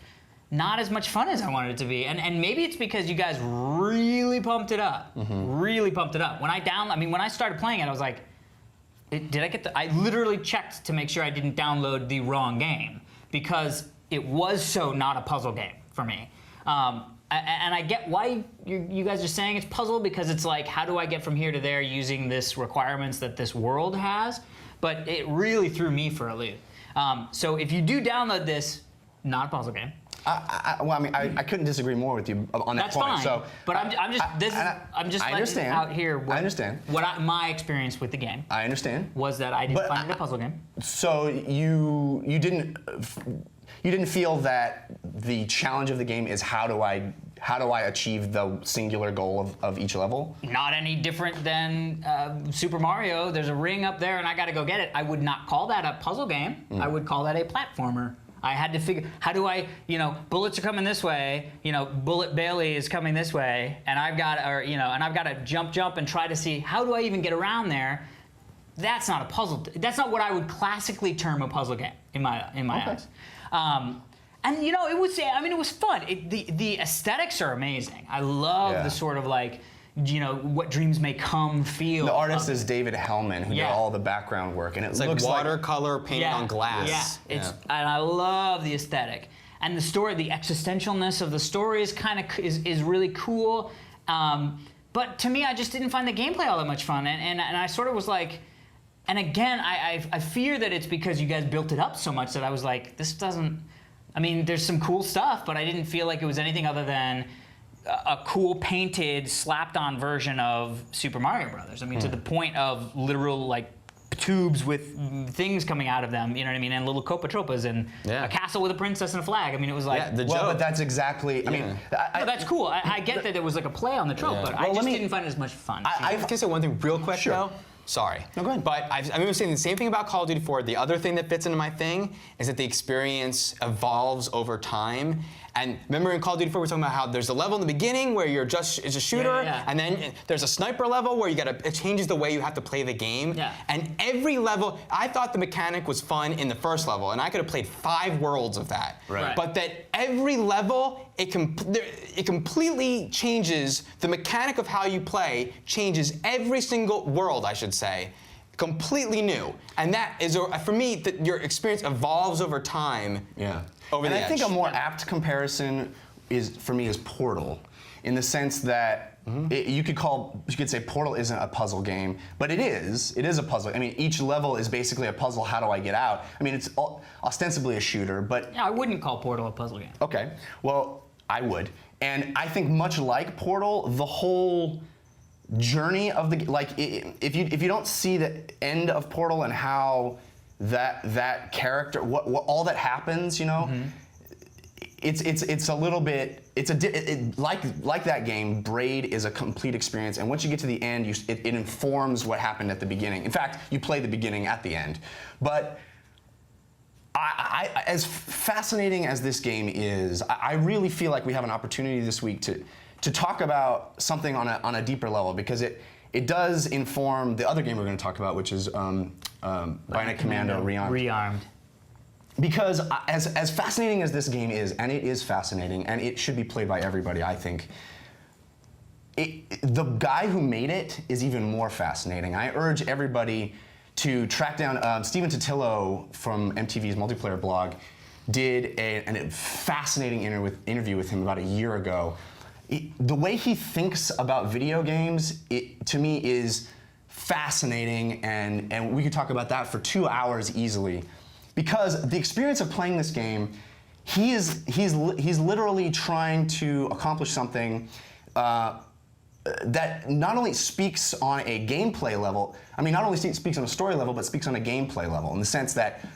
Speaker 1: not as much fun as I wanted it to be. And maybe it's because you guys really pumped it up. Really pumped it up. When I started playing it, I was like, I literally checked to make sure I didn't download the wrong game because it was so not a puzzle game for me. And I get why you guys are saying it's puzzle because it's like, how do I get from here to there using this requirements that this world has? But it really threw me for a loop. So if you do download this, not a puzzle game.
Speaker 6: I couldn't disagree more with you on that
Speaker 1: That's
Speaker 6: point.
Speaker 1: fine.
Speaker 6: So,
Speaker 1: but I'm just letting out here what,
Speaker 6: I understand.
Speaker 1: My experience with the game.
Speaker 6: I understand.
Speaker 1: Was that I didn't find it a puzzle game.
Speaker 6: So you didn't feel that the challenge of the game is how do I achieve the singular goal of each level?
Speaker 1: Not any different than Super Mario. There's a ring up there and I gotta go get it. I would not call that a puzzle game. I would call that a platformer. I had to figure, how do I, bullets are coming this way, Bullet Bailey is coming this way, and I've got to jump and try to see, how do I even get around there? That's not a puzzle. That's not what I would classically term a puzzle game in my eyes. And it was fun. The aesthetics are amazing. I love the sort of like, what dreams may come feel.
Speaker 6: The artist is David Hellman, who did all the background work, and it looks
Speaker 2: like watercolor painted on glass.
Speaker 1: And I love the aesthetic and the story. The existentialness of the story is really cool. But to me, I just didn't find the gameplay all that much fun, and I sort of was like. And again, I fear that it's because you guys built it up so much that I was like, this doesn't. I mean, there's some cool stuff, but I didn't feel like it was anything other than a cool painted, slapped-on version of Super Mario Brothers. I mean, to the point of literal like tubes with things coming out of them. You know what I mean? And little Copa Tropas and a castle with a princess and a flag. I mean, it was like
Speaker 6: the joke. Well, but that's exactly. I mean,
Speaker 1: that's cool. I get that there was like a play on the trope, but I just didn't find it as much fun.
Speaker 2: I can say one thing real quick though. Sorry.
Speaker 6: No, go ahead.
Speaker 2: But I'm saying the same thing about Call of Duty 4. The other thing that fits into my thing is that the experience evolves over time. And remember in Call of Duty 4, we were talking about how there's a level in the beginning where it's a shooter, and then there's a sniper level where it changes the way you have to play the game.
Speaker 1: Yeah.
Speaker 2: And every level, I thought the mechanic was fun in the first level, and I could have played 5 worlds of that.
Speaker 6: Right.
Speaker 2: But that every level, it completely changes the mechanic of how you play, changes every single world, I should say. Completely new. And that is, for me, that your experience evolves over time.
Speaker 6: Yeah.
Speaker 2: Over the edge.
Speaker 6: I think a more apt comparison is Portal, in the sense that you could say Portal isn't a puzzle game, but it is. It is a puzzle. I mean, each level is basically a puzzle. How do I get out? I mean, it's ostensibly a shooter, but
Speaker 1: I wouldn't call Portal a puzzle game.
Speaker 6: Okay. Well, I would, and I think much like Portal, the whole journey of the if you don't see the end of Portal and how that character what all that happens, it's a little bit like that game. Braid is a complete experience, and once you get to the end, it informs what happened at the beginning. In fact, you play the beginning at the end. But I as fascinating as this game is, I really feel like we have an opportunity this week to talk about something on a deeper level, because it does inform the other game we're going to talk about, which is Bionic Commando
Speaker 1: Rearmed.
Speaker 6: Because as fascinating as this game is, and it is fascinating, and it should be played by everybody, I think, the guy who made it is even more fascinating. I urge everybody to track down Stephen Totillo from MTV's multiplayer blog did a fascinating interview with him about a year ago. The way he thinks about video games, to me, is fascinating, and we could talk about that for 2 hours easily, because the experience of playing this game, he's literally trying to accomplish something that not only speaks on a gameplay level, I mean, not only speaks on a story level, but speaks on a gameplay level, in the sense that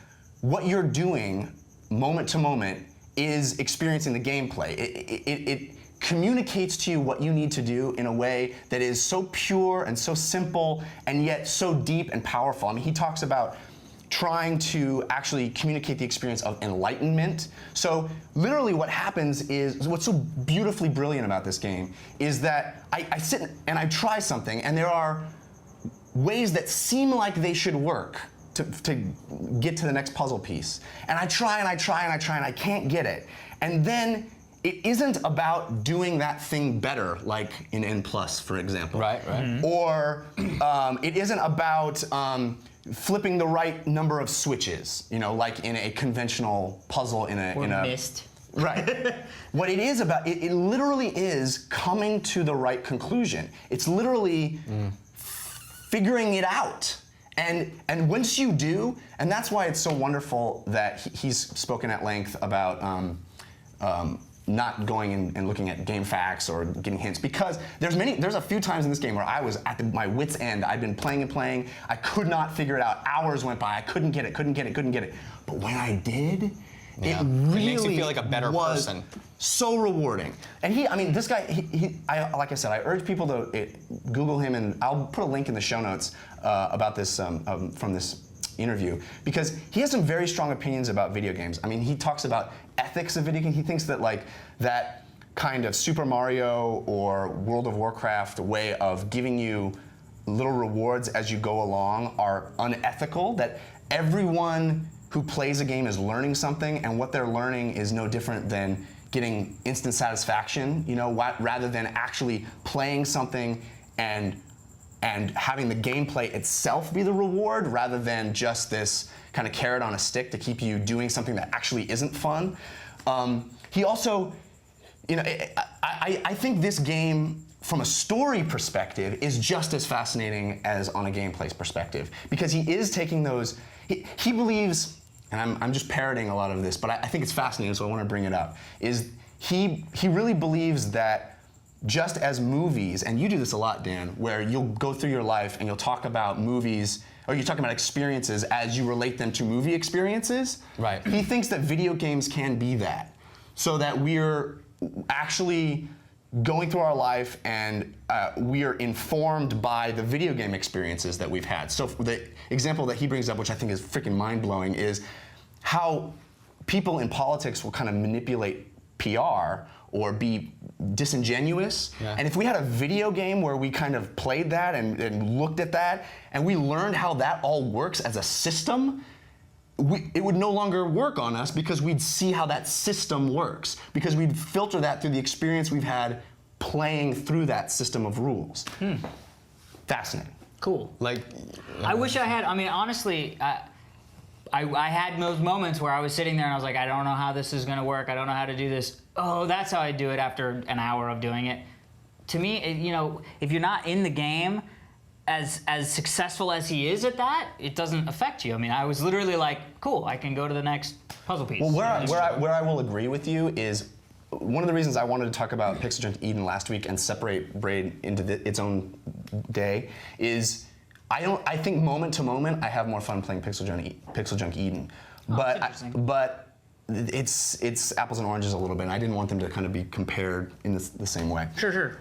Speaker 6: what you're doing moment to moment is experiencing the gameplay. It communicates to you what you need to do in a way that is so pure and so simple and yet so deep and powerful. I mean, he talks about trying to actually communicate the experience of enlightenment. So literally what happens is, what's so beautifully brilliant about this game is that I sit and I try something, and there are ways that seem like they should work to get to the next puzzle piece. And I try and I try and I try and I can't get it. And then it isn't about doing that thing better, like in N+, for example.
Speaker 2: Right.
Speaker 1: Mm-hmm.
Speaker 6: Or it isn't about flipping the right number of switches, like in a conventional puzzle in a
Speaker 1: missed.
Speaker 6: Right. What it is about, it literally is coming to the right conclusion. It's literally figuring it out. And once you do, and that's why it's so wonderful that he's spoken at length about not going and looking at game facts or getting hints, because there's a few times in this game where I was at my wit's end. I'd been playing and playing. I could not figure it out. Hours went by. I couldn't get it. But when I did, it really
Speaker 2: makes you feel like a better
Speaker 6: was
Speaker 2: person.
Speaker 6: So rewarding. And this guy, like I said, I urge people to Google him, and I'll put a link in the show notes about this from this interview, because he has some very strong opinions about video games. I mean, he talks about ethics of video games. He thinks that that kind of Super Mario or World of Warcraft way of giving you little rewards as you go along are unethical, that everyone who plays a game is learning something, and what they're learning is no different than getting instant satisfaction, rather than actually playing something and having the gameplay itself be the reward, rather than just this kind of carrot on a stick to keep you doing something that actually isn't fun. He also, I think this game, from a story perspective, is just as fascinating as on a gameplay perspective, because he is taking those, he believes, and I'm just parroting a lot of this, but I think it's fascinating, so I want to bring it up, is he really believes that just as movies, and you do this a lot, Dan, where you'll go through your life and you'll talk about movies, or you're talking about experiences as you relate them to movie experiences.
Speaker 2: Right.
Speaker 6: He thinks that video games can be that, so that we're actually going through our life and we are informed by the video game experiences that we've had. So the example that he brings up, which I think is freaking mind-blowing, is how people in politics will kind of manipulate PR or be disingenuous. Yeah. And if we had a video game where we kind of played that and looked at that, and we learned how that all works as a system, it would no longer work on us, because we'd see how that system works, because we'd filter that through the experience we've had playing through that system of rules. Fascinating.
Speaker 1: Cool.
Speaker 2: I
Speaker 1: wish I had, honestly, I had those moments where I was sitting there and I was like, I don't know how this is gonna work. I don't know how to do this. Oh, that's how I do it after an hour of doing it. To me, if you're not in the game, as successful as he is at that, it doesn't affect you. I was literally like, cool, I can go to the next puzzle piece.
Speaker 6: Well, where I will agree with you is, one of the reasons I wanted to talk about Pixel Junk Eden last week and separate Braid into its own day is, I think moment to moment I have more fun playing Pixel Junk Eden, but it's apples and oranges a little bit. And I didn't want them to kind of be compared in the same way.
Speaker 1: Sure.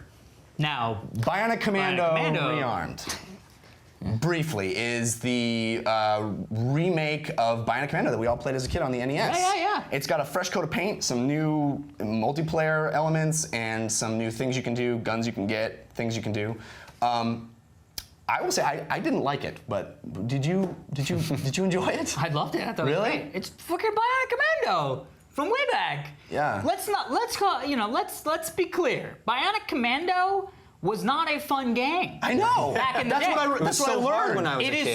Speaker 1: Now,
Speaker 6: Bionic Commando Rearmed, briefly, is the remake of Bionic Commando that we all played as a kid on the NES.
Speaker 1: Yeah.
Speaker 6: It's got a fresh coat of paint, some new multiplayer elements, and some new things you can do, guns you can get, things you can do. I will say I didn't like it, but did you enjoy it?
Speaker 1: I loved it. I thought it was great. It's fucking Bionic Commando from way back.
Speaker 6: Yeah.
Speaker 1: Let's be clear. Bionic Commando was not a fun game.
Speaker 6: I know.
Speaker 1: Back in the day.
Speaker 6: That's what I learned
Speaker 2: when I was a kid.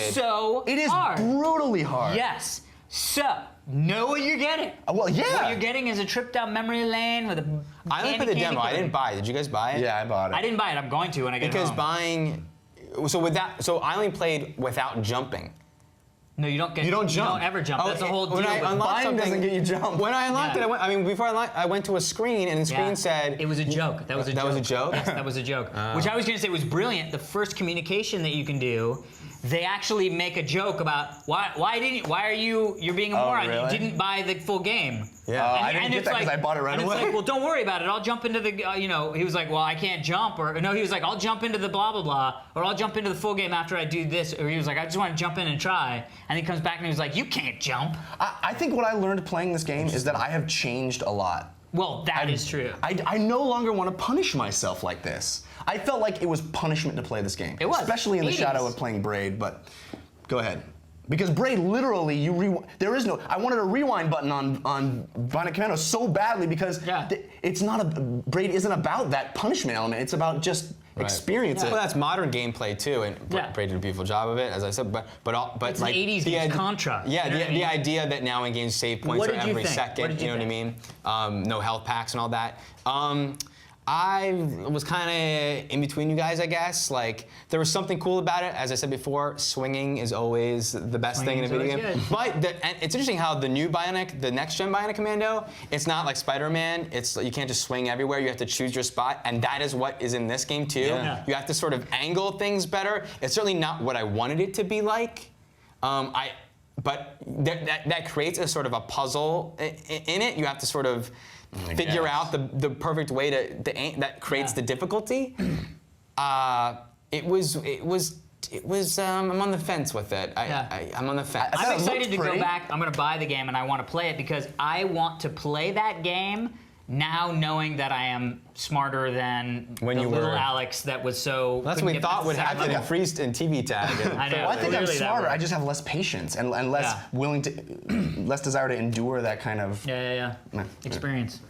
Speaker 1: It is
Speaker 6: hard. Brutally hard.
Speaker 1: Yes. So, know what you're getting.
Speaker 6: Well, yeah.
Speaker 1: What you're getting is a trip down memory lane with a
Speaker 2: I only played the demo. I didn't buy it. Did you guys buy it?
Speaker 6: Yeah, I bought it.
Speaker 1: I didn't buy it. I'm going to when I get home.
Speaker 2: Because buying So I only played without jumping.
Speaker 1: No, you don't get.
Speaker 6: You don't jump.
Speaker 1: You don't ever jump. That's the whole deal.
Speaker 2: When I
Speaker 1: with
Speaker 2: unlocked
Speaker 6: Bind
Speaker 2: something,
Speaker 6: doesn't get you jump.
Speaker 2: When I unlocked
Speaker 1: Yeah.
Speaker 2: it, before I went to a screen and the screen said
Speaker 1: it was a joke. That was a joke.
Speaker 2: That was a joke?
Speaker 1: Yes, that was a joke. Which I was going to say was brilliant. The first communication that you can do, they actually make a joke about you're being a moron.
Speaker 6: really?
Speaker 1: You didn't buy the full game.
Speaker 2: Yeah.
Speaker 6: I didn't get
Speaker 1: it's
Speaker 6: that 'cause I bought it right
Speaker 1: and
Speaker 6: away.
Speaker 1: It's like, well, don't worry about it. I'll jump into the, he was like, well, I can't jump, or no, he was like, I'll jump into the blah blah blah, or I'll jump into the full game after I do this, or he was like, I just want to jump in and try, and he comes back and he was like, you can't jump.
Speaker 6: I think what I learned playing this game is that I have changed a lot.
Speaker 1: Well, that is true.
Speaker 6: I no longer want to punish myself like this. I felt like it was punishment to play this game.
Speaker 1: It was.
Speaker 6: Especially in the
Speaker 1: 80s.
Speaker 6: shadow of playing Braid, but go ahead. Because Braid literally, there is no, I wanted a rewind button on Bionic Commando so badly because it's not Braid isn't about that punishment element, it's about just experience it.
Speaker 2: Well, that's modern gameplay too, and Braid did a beautiful job of it, as I said. But
Speaker 1: it's
Speaker 2: like
Speaker 1: an 80s game Contra.
Speaker 2: Yeah,
Speaker 1: You know what I
Speaker 2: the
Speaker 1: mean?
Speaker 2: idea that now in games save points
Speaker 1: What
Speaker 2: are
Speaker 1: did you
Speaker 2: every
Speaker 1: think?
Speaker 2: second.
Speaker 1: What did you
Speaker 2: know what I mean? No health packs and all that. I was kind of in between you guys, I guess. Like, there was something cool about it. As I said before, swinging is always the best thing in a video game. But and it's interesting how the new Bionic, the next-gen Bionic Commando, it's not like Spider-Man. You can't just swing everywhere. You have to choose your spot, and that is what is in this game too.
Speaker 1: Yeah.
Speaker 2: You have to sort of angle things better. It's certainly not what I wanted it to be like. But that creates a sort of a puzzle in it. You have to sort of figure out the perfect way to aim that creates the difficulty. It was. I'm on the fence with it. I'm on the fence.
Speaker 1: I'm excited to go back. I'm going to buy the game and I want to play it because I want to play that game now, knowing that I am smarter than
Speaker 2: When
Speaker 1: the
Speaker 2: you
Speaker 1: little
Speaker 2: were.
Speaker 1: Alex that was so.
Speaker 2: That's
Speaker 1: couldn't
Speaker 2: what we
Speaker 1: get
Speaker 2: thought
Speaker 1: past
Speaker 2: would
Speaker 1: the second
Speaker 2: happen in
Speaker 1: level.
Speaker 2: Freeze and TV Tag.
Speaker 1: I know.
Speaker 6: Well, I think I'm
Speaker 1: Clearly that
Speaker 6: smarter.
Speaker 1: worked.
Speaker 6: I just have less patience and less willing to, less desire to endure that kind of.
Speaker 1: Experience.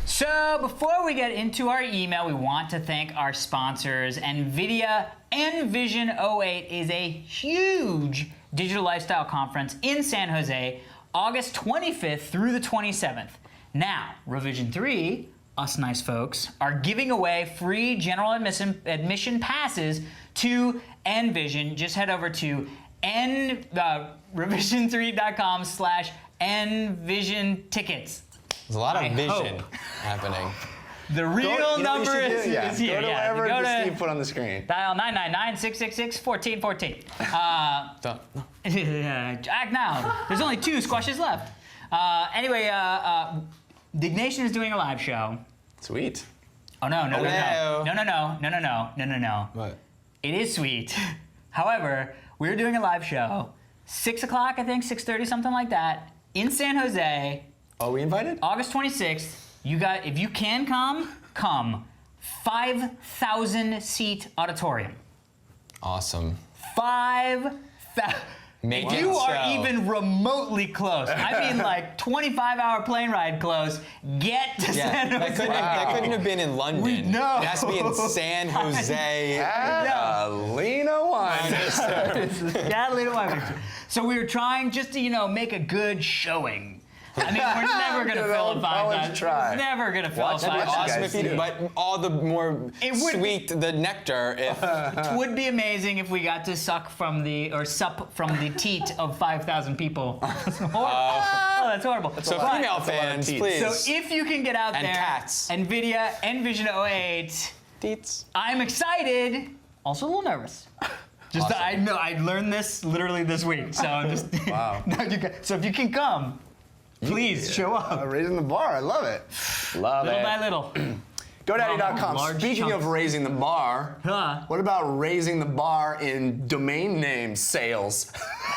Speaker 1: So before we get into our email, we want to thank our sponsors. NVIDIA Envision 08 is a huge digital lifestyle conference in San Jose, August 25th through the 27th. Now, Revision 3, us nice folks, are giving away free general admission passes to Envision. Just head over to revision3.com/Envision tickets.
Speaker 2: There's a lot of vision
Speaker 1: hope.
Speaker 2: happening.
Speaker 1: The real number is here.
Speaker 6: Go to wherever Steve put on the screen.
Speaker 1: Dial 999-666-1414. Act now. There's only 2 squashes left. Anyway, Dignation is doing a live show.
Speaker 6: Sweet.
Speaker 1: Oh no.
Speaker 2: What?
Speaker 1: It is sweet. However, we're doing a live show, 6 o'clock, I think, 6:30, something like that, in San Jose.
Speaker 6: Are we invited?
Speaker 1: August 26th. You got, if you can come. 5,000 seat auditorium.
Speaker 2: Awesome.
Speaker 1: 5,000.
Speaker 2: Make
Speaker 1: If
Speaker 2: it
Speaker 1: you are
Speaker 2: so.
Speaker 1: even remotely close, I mean like 25-hour plane ride close, get to San Jose.
Speaker 2: That couldn't have been in London.
Speaker 6: know.
Speaker 2: It has to be in San Jose.
Speaker 6: Catalina Wine.
Speaker 1: Catalina Wine. So we were trying just to, make a good showing. I mean, we're never going to fill a 5,000.
Speaker 6: try.
Speaker 1: We're never going to fill a
Speaker 6: Watch it.
Speaker 2: That'd be
Speaker 1: 5,000.
Speaker 2: awesome if you did, but all the more
Speaker 1: It would be-
Speaker 2: sweet the nectar if.
Speaker 1: It would be amazing if we got to sup from the teat of 5,000 people. That's horrible. That's horrible.
Speaker 2: So
Speaker 1: But-
Speaker 2: female fans,
Speaker 6: teeth.
Speaker 2: please.
Speaker 1: So if you can get out
Speaker 2: And
Speaker 1: there,
Speaker 2: cats.
Speaker 1: NVIDIA Envision 08,
Speaker 2: Teats.
Speaker 1: I'm excited, also a little nervous. Just I know I learned this literally this week, so I'm just
Speaker 6: Wow.
Speaker 1: So if you can come, please show up.
Speaker 6: Raising the bar. I love it. Love
Speaker 1: Little
Speaker 6: it.
Speaker 1: by little.
Speaker 6: GoDaddy.com.
Speaker 1: Large
Speaker 6: Speaking
Speaker 1: chunks.
Speaker 6: of raising the bar, what about raising the bar in domain name sales?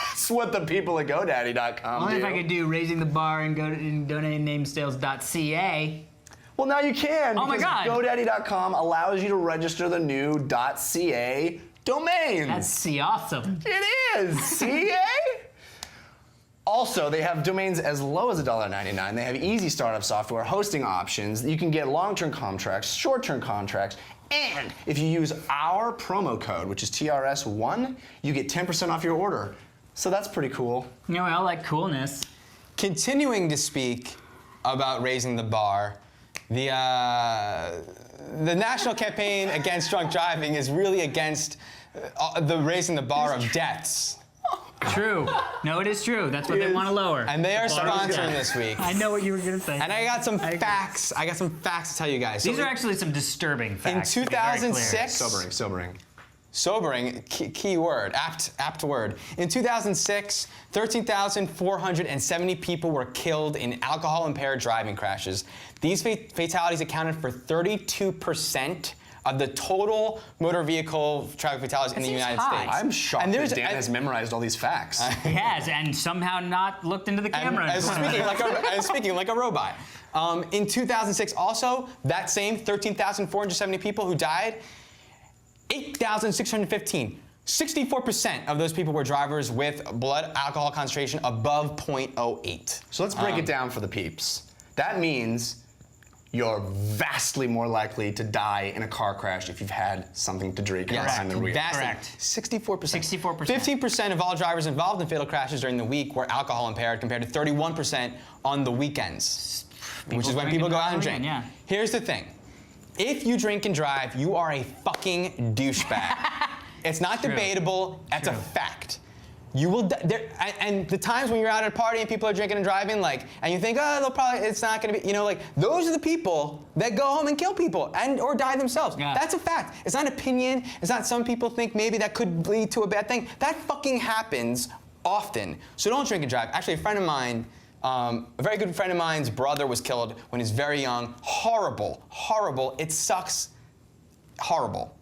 Speaker 6: That's what the people at GoDaddy.com
Speaker 1: Only
Speaker 6: do.
Speaker 1: if I could do raising the bar and go to domain-name-sales.ca.
Speaker 6: Well, now you can.
Speaker 1: Oh my
Speaker 6: because
Speaker 1: God.
Speaker 6: GoDaddy.com allows you to register the new .ca domains.
Speaker 1: That's awesome.
Speaker 6: It is. CA? Also, they have domains as low as $1.99. They have easy startup software, hosting options. You can get long-term contracts, short-term contracts, and if you use our promo code, which is TRS1, you get 10% off your order. So that's pretty cool.
Speaker 1: I like coolness.
Speaker 2: Continuing to speak about raising the bar, the national campaign against drunk driving is really against the raising the bar of deaths.
Speaker 1: True. No, it is true. That's what they want to lower.
Speaker 2: And they are
Speaker 1: The bar of
Speaker 2: sponsoring
Speaker 1: death.
Speaker 2: this week.
Speaker 1: I know what you were going to say.
Speaker 2: And I got some facts. I got some facts to tell you guys.
Speaker 1: These are actually some disturbing facts.
Speaker 2: In
Speaker 1: to be very clear.
Speaker 2: 2006,
Speaker 6: Sobering.
Speaker 2: key word, apt word. In 2006, 13,470 people were killed in alcohol-impaired driving crashes. These fatalities accounted for 32% of the total motor vehicle traffic fatalities in the United
Speaker 1: high.
Speaker 2: States.
Speaker 6: I'm shocked
Speaker 2: And
Speaker 6: that
Speaker 2: there's-
Speaker 6: Dan has memorized all these facts.
Speaker 1: He has, and somehow not looked into the camera.
Speaker 2: And speaking like a robot. In 2006, also, that same 13,470 people who died, 8,615. 64% of those people were drivers with blood alcohol concentration above 0.08.
Speaker 6: So let's break it down for the peeps. That means you're vastly more likely to die in a car crash if you've had something to drink behind the wheel.
Speaker 2: Vastly.
Speaker 1: Correct.
Speaker 2: 64%.
Speaker 1: 64%.
Speaker 2: 15% of all drivers involved in fatal crashes during the week were alcohol impaired, compared to 31% on the weekends, which is when
Speaker 1: drink
Speaker 2: people
Speaker 1: and
Speaker 2: go out and
Speaker 1: drive,
Speaker 2: drink.
Speaker 1: yeah.
Speaker 2: Here's the thing. If you drink and drive, you are a fucking douchebag. It's not debatable. That's a fact. You will, and the times when you're out at a party and people are drinking and driving, like, and you think, oh, it's not gonna be, you know, like, those are the people that go home and kill people or die themselves.
Speaker 1: Yeah.
Speaker 2: That's a fact. It's not opinion. It's not some people think maybe that could lead to a bad thing. That fucking happens often. So don't drink and drive. Actually, a friend of mine, a very good friend of mine's brother was killed when he was very young. Horrible, horrible. It sucks. Horrible.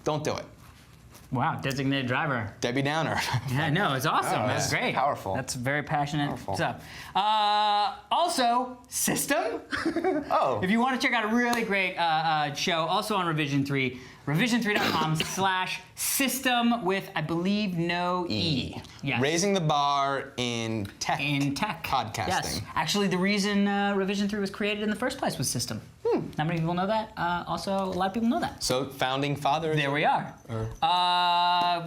Speaker 2: Don't do it.
Speaker 1: Wow, designated driver.
Speaker 2: Debbie Downer.
Speaker 1: Yeah, no, it's awesome.
Speaker 6: Oh,
Speaker 1: That's
Speaker 6: yeah.
Speaker 1: great.
Speaker 6: Powerful.
Speaker 1: That's very passionate
Speaker 6: Powerful.
Speaker 1: stuff. Also, System.
Speaker 6: Oh.
Speaker 1: If you want to check out a really great show, also on Revision 3, revision3.com/system with, I believe, no E. Yes.
Speaker 2: Raising the bar in tech. Podcasting.
Speaker 1: Yes. Actually, the reason Revision 3 was created in the first place was System. Not many people know that. Also, a lot of people know that.
Speaker 2: So, founding fathers.
Speaker 1: There we are. We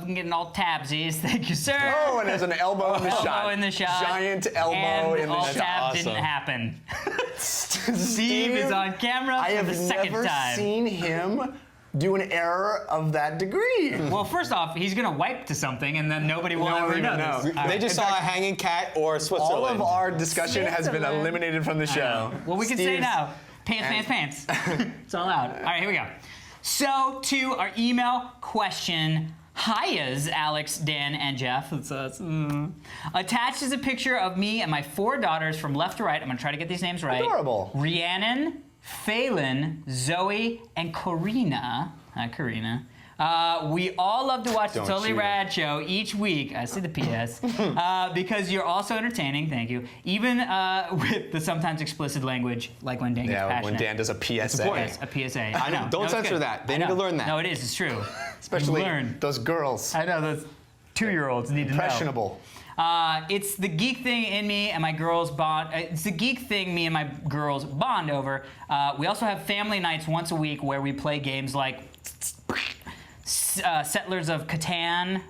Speaker 1: can get in all tabsies. Thank you, sir.
Speaker 6: Oh, and there's an elbow in the shot.
Speaker 1: Elbow in the shot.
Speaker 6: Giant elbow
Speaker 1: and
Speaker 6: in the
Speaker 1: all
Speaker 6: shot.
Speaker 1: tab
Speaker 2: Awesome.
Speaker 1: didn't happen. Steve is on camera
Speaker 6: I
Speaker 1: for
Speaker 6: have
Speaker 1: the second
Speaker 6: never
Speaker 1: time.
Speaker 6: seen him do an error of that degree.
Speaker 1: Well, first off, he's gonna wipe to something, and then nobody will
Speaker 6: No one
Speaker 1: ever
Speaker 6: will
Speaker 1: know.
Speaker 6: know.
Speaker 1: this.
Speaker 2: They just saw a hanging cat or Switzerland.
Speaker 6: All of our discussion has been
Speaker 1: Switzerland.
Speaker 6: eliminated from the show.
Speaker 1: Well, we can say
Speaker 6: Steve's-
Speaker 1: now. Pants. It's all out. All right, here we go. So, to our email question. Hiya's, Alex, Dan, and Jeff. It's us. Attached is a picture of me and my 4 daughters from left to right. I'm gonna try to get these names right.
Speaker 6: Adorable.
Speaker 1: Rhiannon, Phelan, Zoe, and Karina. Hi, Karina. We all love to watch the
Speaker 6: Don't
Speaker 1: Totally
Speaker 6: you.
Speaker 1: Rad show each week. I see the PS. Because you're also entertaining, thank you. Even with the sometimes explicit language, like when Dan gets
Speaker 6: Yeah,
Speaker 1: passionate.
Speaker 6: when Dan does a PSA.
Speaker 1: Yes, a PSA. I know.
Speaker 2: Don't
Speaker 1: No, it's
Speaker 2: censor
Speaker 1: good.
Speaker 2: that. They
Speaker 1: I
Speaker 2: need to
Speaker 1: know.
Speaker 2: learn that.
Speaker 1: No, it is. It's true.
Speaker 6: Especially
Speaker 1: Learn.
Speaker 6: those girls.
Speaker 1: I know those 2-year-olds need to know.
Speaker 6: Impressionable.
Speaker 1: It's the geek thing in me and my girls bond. It's the geek thing me and my girls bond over. We also have family nights once a week where we play games like Settlers of Catan.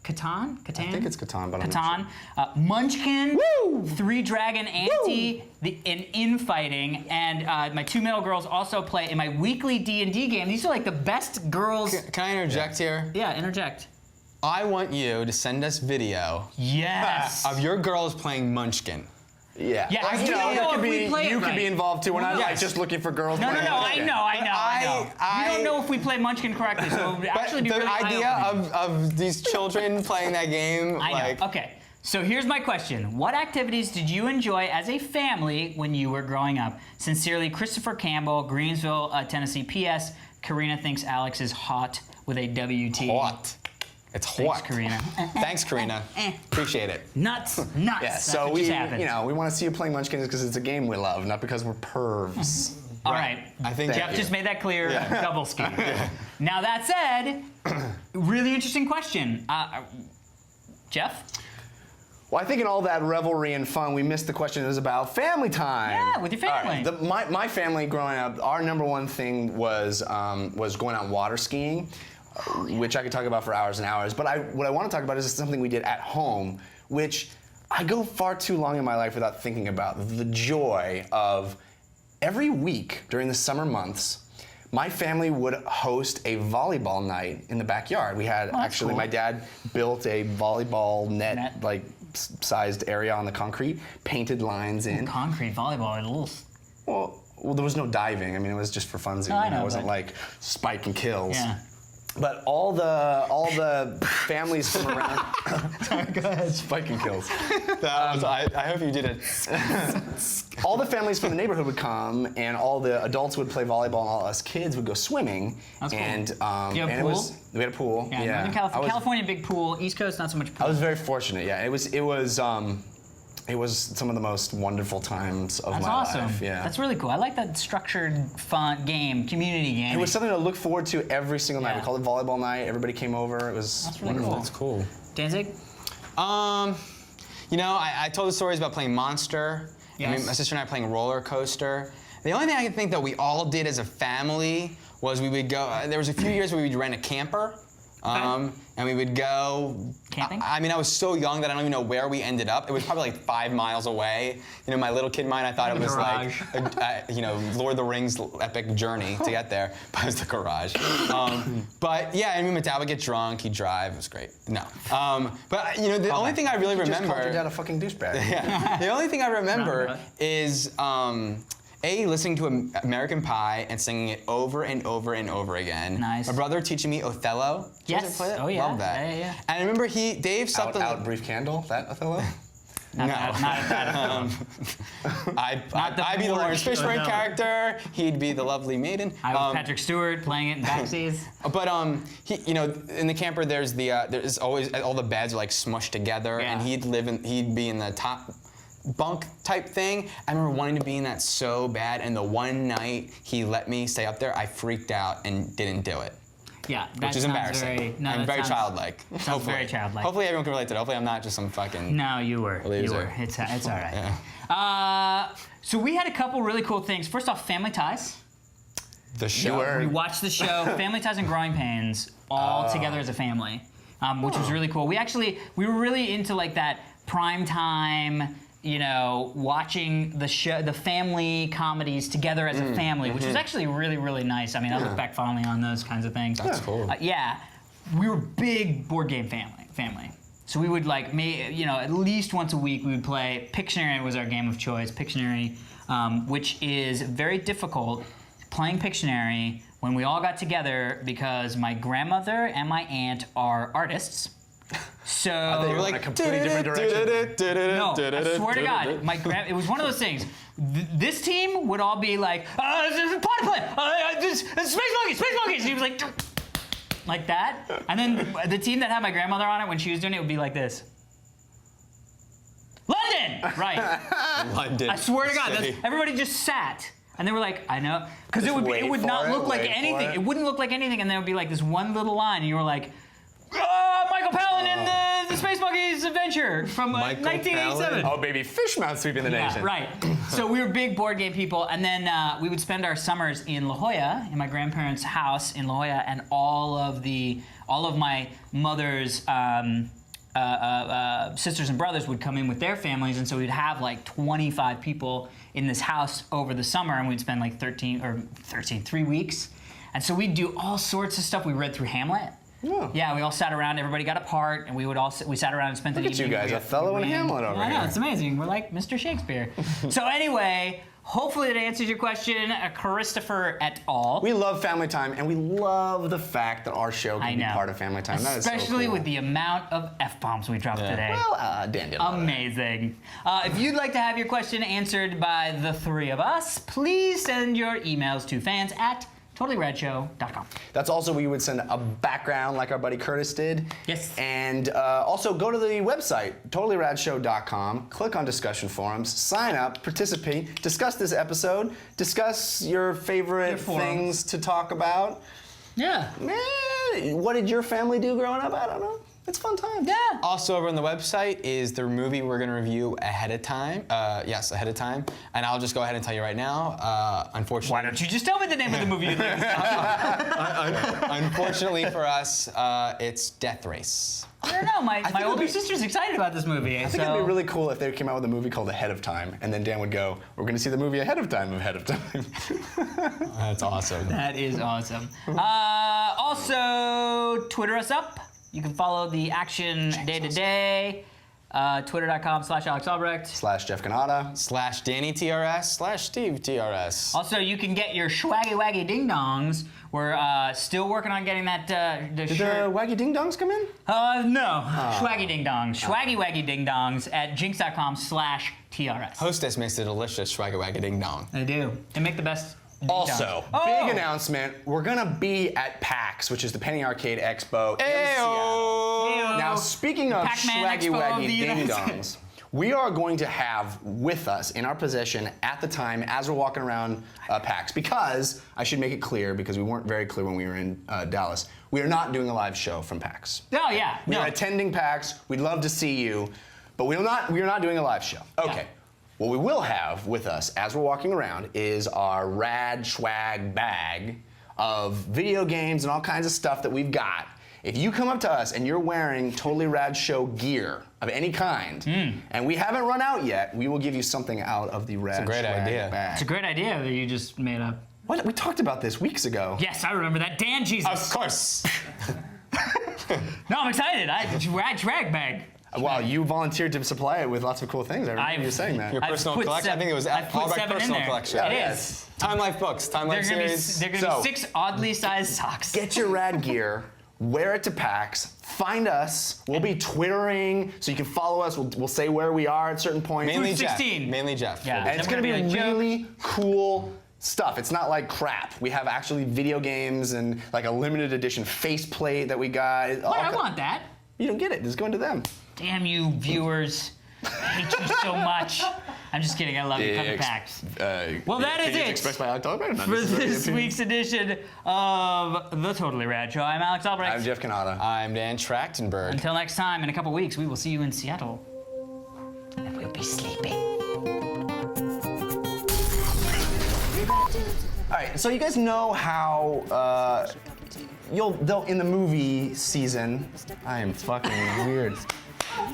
Speaker 1: Catan?
Speaker 6: I think it's Catan, but I'm
Speaker 1: Catan, Munchkin, Three Dragon Ante, and Infighting, and my 2 middle girls also play in my weekly D&D game. These are like the best girls.
Speaker 2: Can I interject here?
Speaker 1: Yeah, interject.
Speaker 2: I want you to send us video
Speaker 1: Yes.
Speaker 2: of your girls playing Munchkin.
Speaker 6: Yeah.
Speaker 1: Yeah, I
Speaker 6: you
Speaker 1: don't
Speaker 6: know,
Speaker 1: know
Speaker 6: that could
Speaker 1: if we
Speaker 6: be,
Speaker 1: play it
Speaker 6: you could
Speaker 1: right.
Speaker 6: be involved too. We're not like
Speaker 2: Yes.
Speaker 6: just looking for girls.
Speaker 1: No,
Speaker 6: playing
Speaker 1: I
Speaker 6: Munchkin.
Speaker 1: know.
Speaker 2: I-
Speaker 1: We don't know if we play Munchkin correctly, so it would
Speaker 2: But
Speaker 1: actually be
Speaker 2: the
Speaker 1: really
Speaker 2: idea
Speaker 1: eye-opening.
Speaker 2: of these children playing that game,
Speaker 1: I know.
Speaker 2: like,
Speaker 1: Okay, so here's my question. What activities did you enjoy as a family when you were growing up? Sincerely, Christopher Campbell, Greensville, Tennessee. P.S. Karina thinks Alex is hot with a WT.
Speaker 2: hot. It's
Speaker 1: Thanks,
Speaker 2: hot.
Speaker 1: Karina.
Speaker 2: Thanks, Karina. Appreciate it.
Speaker 1: Nuts.
Speaker 6: Yeah,
Speaker 1: That's
Speaker 6: so
Speaker 1: what
Speaker 6: we,
Speaker 1: just happened.
Speaker 6: we want to see you playing Munchkins because it's a game we love, not because we're pervs.
Speaker 1: All right.
Speaker 2: I think
Speaker 1: Jeff just made that clear. Double ski. Now that said, really interesting question. Jeff?
Speaker 6: Well, I think in all that revelry and fun, we missed the question that was about family time.
Speaker 1: Yeah, with your family.
Speaker 6: All right, my family growing up, our number one thing was going out water skiing, which I could talk about for hours and hours. But what I want to talk about is something we did at home, which I go far too long in my life without thinking about. The joy of every week during the summer months, my family would host a volleyball night in the backyard. We had actually,
Speaker 1: cool.
Speaker 6: my dad built a volleyball net. Like sized area on the concrete, painted lines in.
Speaker 1: Concrete volleyball, a little.
Speaker 6: Well, there was no diving. I mean, it was just for funsies.
Speaker 1: I know,
Speaker 6: It wasn't
Speaker 1: but-
Speaker 6: like spike and kills.
Speaker 1: Yeah.
Speaker 6: But all the families from around.
Speaker 1: Go ahead.
Speaker 6: Spike and kills.
Speaker 2: I hope you did it.
Speaker 6: All the families from the neighborhood would come, and all the adults would play volleyball, and all us kids would go swimming.
Speaker 1: That's cool.
Speaker 6: And
Speaker 1: You have a
Speaker 6: and
Speaker 1: pool?
Speaker 6: we had a pool.
Speaker 1: Yeah,
Speaker 6: Yeah.
Speaker 1: Northern California,
Speaker 6: I was-
Speaker 1: California, big pool. East Coast, not so much pool.
Speaker 6: I was very fortunate. Yeah, it was some of the most wonderful times of
Speaker 1: That's
Speaker 6: my
Speaker 1: awesome.
Speaker 6: life. Yeah.
Speaker 1: That's really cool. I like that structured, fun game, community game.
Speaker 6: It was something to look forward to every single night.
Speaker 1: Yeah.
Speaker 6: We called it volleyball night. Everybody came over. It was
Speaker 1: That's really
Speaker 6: wonderful.
Speaker 1: cool.
Speaker 2: That's cool.
Speaker 1: Danzig?
Speaker 2: You know, I told the stories about playing Monster.
Speaker 1: Yes.
Speaker 2: I mean, my sister and I playing Roller Coaster. The only thing I can think that we all did as a family was we would go. There was a few years where we would rent a camper, and we would go
Speaker 1: Camping?
Speaker 2: I mean, I was so young that I don't even know where we ended up. It was probably like 5 miles away. You know, my little kid mind, I thought it was
Speaker 1: garage.
Speaker 2: like, you know, Lord of the Rings epic journey to get there. But it was the garage. But yeah, I mean, my dad would get drunk, he'd drive. It was great. No. But you know, the only thing I really
Speaker 6: You just called your
Speaker 2: remember.
Speaker 6: dad a fucking douchebag.
Speaker 2: Yeah. The only thing I remember
Speaker 1: Roundabout.
Speaker 2: is listening to American Pie and singing it over and over and over again.
Speaker 1: Nice.
Speaker 2: My brother teaching me Othello. Did you guys
Speaker 1: Yes.
Speaker 2: play that?
Speaker 1: Oh, yeah.
Speaker 2: Love that.
Speaker 1: Yeah, yeah.
Speaker 2: And I remember Dave slept
Speaker 6: Out, brief candle. That Othello.
Speaker 2: No.
Speaker 1: Not that.
Speaker 2: I'd be the Lawrence
Speaker 1: Moorish
Speaker 2: Fishburne
Speaker 1: Othello.
Speaker 2: character. He'd be the lovely maiden.
Speaker 1: I was Patrick Stewart playing it in backseas.
Speaker 2: But you know, in the camper, there's always all the beds are like smushed together,
Speaker 1: Yeah.
Speaker 2: and he'd be in the top bunk type thing. I remember wanting to be in that so bad, and the one night he let me stay up there, I freaked out and didn't do it,
Speaker 1: Yeah, that
Speaker 2: which is
Speaker 1: sounds
Speaker 2: embarrassing.
Speaker 1: that
Speaker 2: Very
Speaker 1: sounds-
Speaker 2: childlike.
Speaker 1: Sounds very childlike.
Speaker 2: Hopefully everyone can relate to it. Hopefully I'm not just some fucking.
Speaker 1: No, you were. You
Speaker 2: Loser.
Speaker 1: were. It's all right.
Speaker 2: Yeah.
Speaker 1: So we had a couple really cool things. First off, Family Ties.
Speaker 2: The show.
Speaker 1: We watched the show Family Ties and Growing Pains all together as a family, which was really cool. We were really into like that prime time, you know, watching the show, the family comedies together as a family, which was actually really, really nice. I mean, I look back fondly on those kinds of things.
Speaker 2: That's cool.
Speaker 1: Yeah, we were big board game family. So we would like, you know, at least once a week we would play. Pictionary was our game of choice. Pictionary, which is very difficult. Playing Pictionary when we all got together because my grandmother and my aunt are artists. So
Speaker 6: They were like a completely different direction.
Speaker 1: no, I swear to God, it was one of those things. This team would all be like, pot play, space monkeys. And he was like that. And then the team that had my grandmother on it when she was doing it would be like this. London, right?
Speaker 2: London.
Speaker 1: I swear to God,
Speaker 2: City.
Speaker 1: everybody just sat. And they were like, I know, because it
Speaker 6: wait
Speaker 1: would
Speaker 6: for
Speaker 1: not
Speaker 6: it,
Speaker 1: look like
Speaker 6: wait for
Speaker 1: anything.
Speaker 6: it.
Speaker 1: It wouldn't look like anything, and there would be like this one little line, and you were like, Michael Palin in the Space Monkeys adventure from
Speaker 2: Michael
Speaker 1: 1987.
Speaker 6: Oh, baby, fish mouth sweeping the nation.
Speaker 1: Yeah, right. So we were big board game people, and then we would spend our summers in La Jolla, in my grandparents' house in La Jolla, and all of my mother's sisters and brothers would come in with their families, and so we'd have like 25 people in this house over the summer, and we'd spend like 3 weeks. And so we'd do all sorts of stuff. We read through Hamlet. Yeah, we all sat around. Everybody got a part, and we sat around and spent the
Speaker 6: Look at you
Speaker 1: evening.
Speaker 6: guys, Othello and Hamlet over
Speaker 1: I know,
Speaker 6: here.
Speaker 1: it's amazing. We're like Mr. Shakespeare. So anyway, hopefully that answers your question, Christopher et al.
Speaker 6: We love Family Time, and we love the fact that our show
Speaker 1: I
Speaker 6: can be
Speaker 1: know.
Speaker 6: part of Family Time. That is so
Speaker 1: Especially
Speaker 6: cool.
Speaker 1: with the amount of F-bombs we dropped today.
Speaker 6: Well, Dan did a lot of that.
Speaker 1: Amazing. If you'd like to have your question answered by the three of us, please send your emails to fans@totallyradshow.com.
Speaker 6: That's also where you would send a background like our buddy Curtis did.
Speaker 1: Yes.
Speaker 6: And also go to the website, totallyradshow.com, click on discussion forums, sign up, participate, discuss this episode, discuss your favorite
Speaker 1: forums.
Speaker 6: things to talk about.
Speaker 1: Yeah.
Speaker 6: What did your family do growing up? I don't know. It's fun time.
Speaker 1: Yeah.
Speaker 2: Also over on the website is the movie we're gonna review ahead of time. Yes, ahead of time. And I'll just go ahead and tell you right now, unfortunately.
Speaker 1: Why don't you just tell me the name of the movie you'd like to talk about?
Speaker 2: Unfortunately for us, it's Death Race.
Speaker 1: I don't know. My
Speaker 6: it'd
Speaker 1: older
Speaker 6: be-
Speaker 1: sister's excited about this movie.
Speaker 6: I think it'd be really cool if they came out with a movie called Ahead of Time, and then Dan would go, "We're going to see the movie Ahead of Time, Ahead of Time."
Speaker 2: That's awesome.
Speaker 1: That is awesome. Also, Twitter us up. You can follow the action day to day. Twitter.com/Alex Albrecht.
Speaker 6: /Jeff Canada.
Speaker 2: /DannyTRS/Steve TRS.
Speaker 1: Also, you can get your swaggy waggy ding dongs. We're still working on getting that the
Speaker 6: Did
Speaker 1: shirt.
Speaker 6: the Waggy Ding Dongs come in?
Speaker 1: No. Swaggy ding dongs. Swaggy waggy ding dongs at jinx.com/TRS.
Speaker 2: Hostess makes a delicious swaggy waggy ding dong.
Speaker 1: They do. They make the best. ding
Speaker 6: Also,
Speaker 1: dongs.
Speaker 6: big announcement, we're going to be at PAX, which is the Penny Arcade Expo in Seattle.
Speaker 1: Ayo.
Speaker 6: Now, speaking of
Speaker 1: Pac-Man
Speaker 6: swaggy
Speaker 1: Expo of
Speaker 6: waggy
Speaker 1: the
Speaker 6: ding
Speaker 1: United
Speaker 6: dongs, we are going to have with us in our possession at the time as we're walking around PAX, because I should make it clear, because we weren't very clear when we were in Dallas, we are not doing a live show from PAX.
Speaker 1: Oh, yeah.
Speaker 6: We
Speaker 1: No.
Speaker 6: are attending PAX. We'd love to see you, but we are not doing a live show. Okay.
Speaker 1: Yeah.
Speaker 6: What we will have with us as we're walking around is our rad swag bag of video games and all kinds of stuff that we've got. If you come up to us and you're wearing Totally Rad Show gear of any kind, and we haven't run out yet, we will give you something out of the rad
Speaker 2: great
Speaker 6: swag
Speaker 2: idea.
Speaker 6: bag.
Speaker 1: It's a great idea that you just made up.
Speaker 6: What? We talked about this weeks ago.
Speaker 1: Yes, I remember that. Dan Jesus.
Speaker 2: Of course.
Speaker 1: No, I'm excited. Drag bag.
Speaker 6: Wow, you volunteered to supply it with lots of cool things. I remember you saying that.
Speaker 2: Your personal
Speaker 1: put
Speaker 2: collection? I think it was
Speaker 1: I've put
Speaker 2: Albrecht
Speaker 1: 7 in
Speaker 2: personal
Speaker 1: there.
Speaker 2: collection.
Speaker 1: It
Speaker 6: Yeah,
Speaker 1: is.
Speaker 2: Time Life books, Time Life
Speaker 1: They're
Speaker 2: series.
Speaker 1: gonna be
Speaker 6: So-
Speaker 1: 6 oddly sized socks.
Speaker 6: Get your rad gear, wear it to PAX, find us. We'll be Twittering, so you can follow us. We'll say where we are at certain points.
Speaker 2: Mainly Jeff.
Speaker 1: 16.
Speaker 2: Mainly Jeff.
Speaker 1: Yeah.
Speaker 6: And it's
Speaker 1: Then
Speaker 6: gonna be
Speaker 1: we're gonna be like,
Speaker 6: really cool stuff. It's not like crap. We have actually video games and like a limited edition faceplate that we got.
Speaker 1: Wait, I want that.
Speaker 6: You don't get it. Just go into them.
Speaker 1: Damn you, viewers. I hate you so much. I'm just kidding. I love you. Come to PAX. Well, that is it
Speaker 6: Expressed by October.
Speaker 1: for this week's edition of The Totally Rad Show. I'm Alex Albrecht.
Speaker 6: I'm Jeff Canada.
Speaker 2: I'm Dan Trachtenberg.
Speaker 1: Until next time, in a couple weeks, we will see you in Seattle. And we'll be sleeping.
Speaker 6: All right, so you guys know how they'll in the movie season. I am fucking weird. All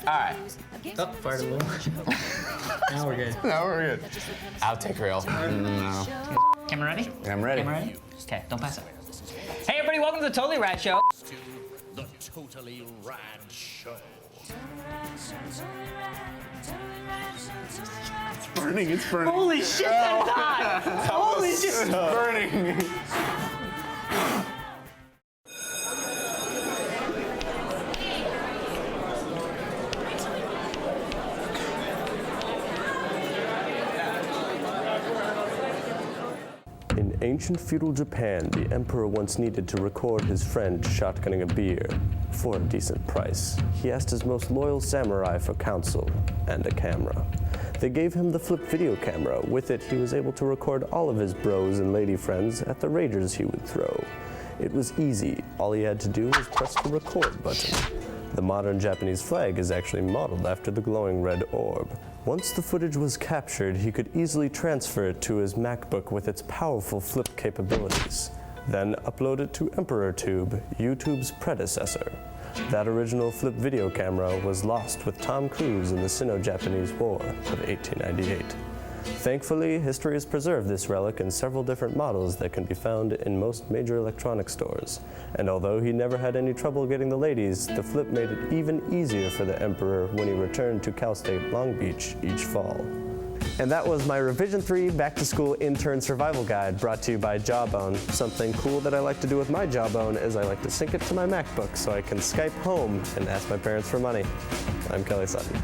Speaker 6: right.
Speaker 1: Oh, fired a little. Now we're good.
Speaker 6: No, we're good.
Speaker 2: Outtake reel.
Speaker 6: No.
Speaker 1: Camera ready?
Speaker 6: I'm ready.
Speaker 1: Camera ready? Okay, don't pass up. Hey everybody, welcome to the Totally Rad Show.
Speaker 4: The Totally Rad Show.
Speaker 6: It's burning. It's burning.
Speaker 1: Holy shit, that's hot! Holy shit!
Speaker 6: It's burning.
Speaker 10: In ancient feudal Japan, the emperor once needed to record his friend shotgunning a beer for a decent price. He asked his most loyal samurai for counsel and a camera. They gave him the flip video camera. With it, he was able to record all of his bros and lady friends at the ragers he would throw. It was easy. All he had to do was press the record button. The modern Japanese flag is actually modeled after the glowing red orb. Once the footage was captured, he could easily transfer it to his MacBook with its powerful flip capabilities. Then upload it to EmperorTube, YouTube's predecessor. That original flip video camera was lost with Tom Cruise in the Sino-Japanese War of 1898. Thankfully, history has preserved this relic in several different models that can be found in most major electronics stores. And although he never had any trouble getting the ladies, the flip made it even easier for the Emperor when he returned to Cal State Long Beach each fall. And that was my Revision 3 Back to School Intern Survival Guide, brought to you by Jawbone. Something cool that I like to do with my Jawbone is I like to sync it to my MacBook so I can Skype home and ask my parents for money. I'm Kelly Sutton.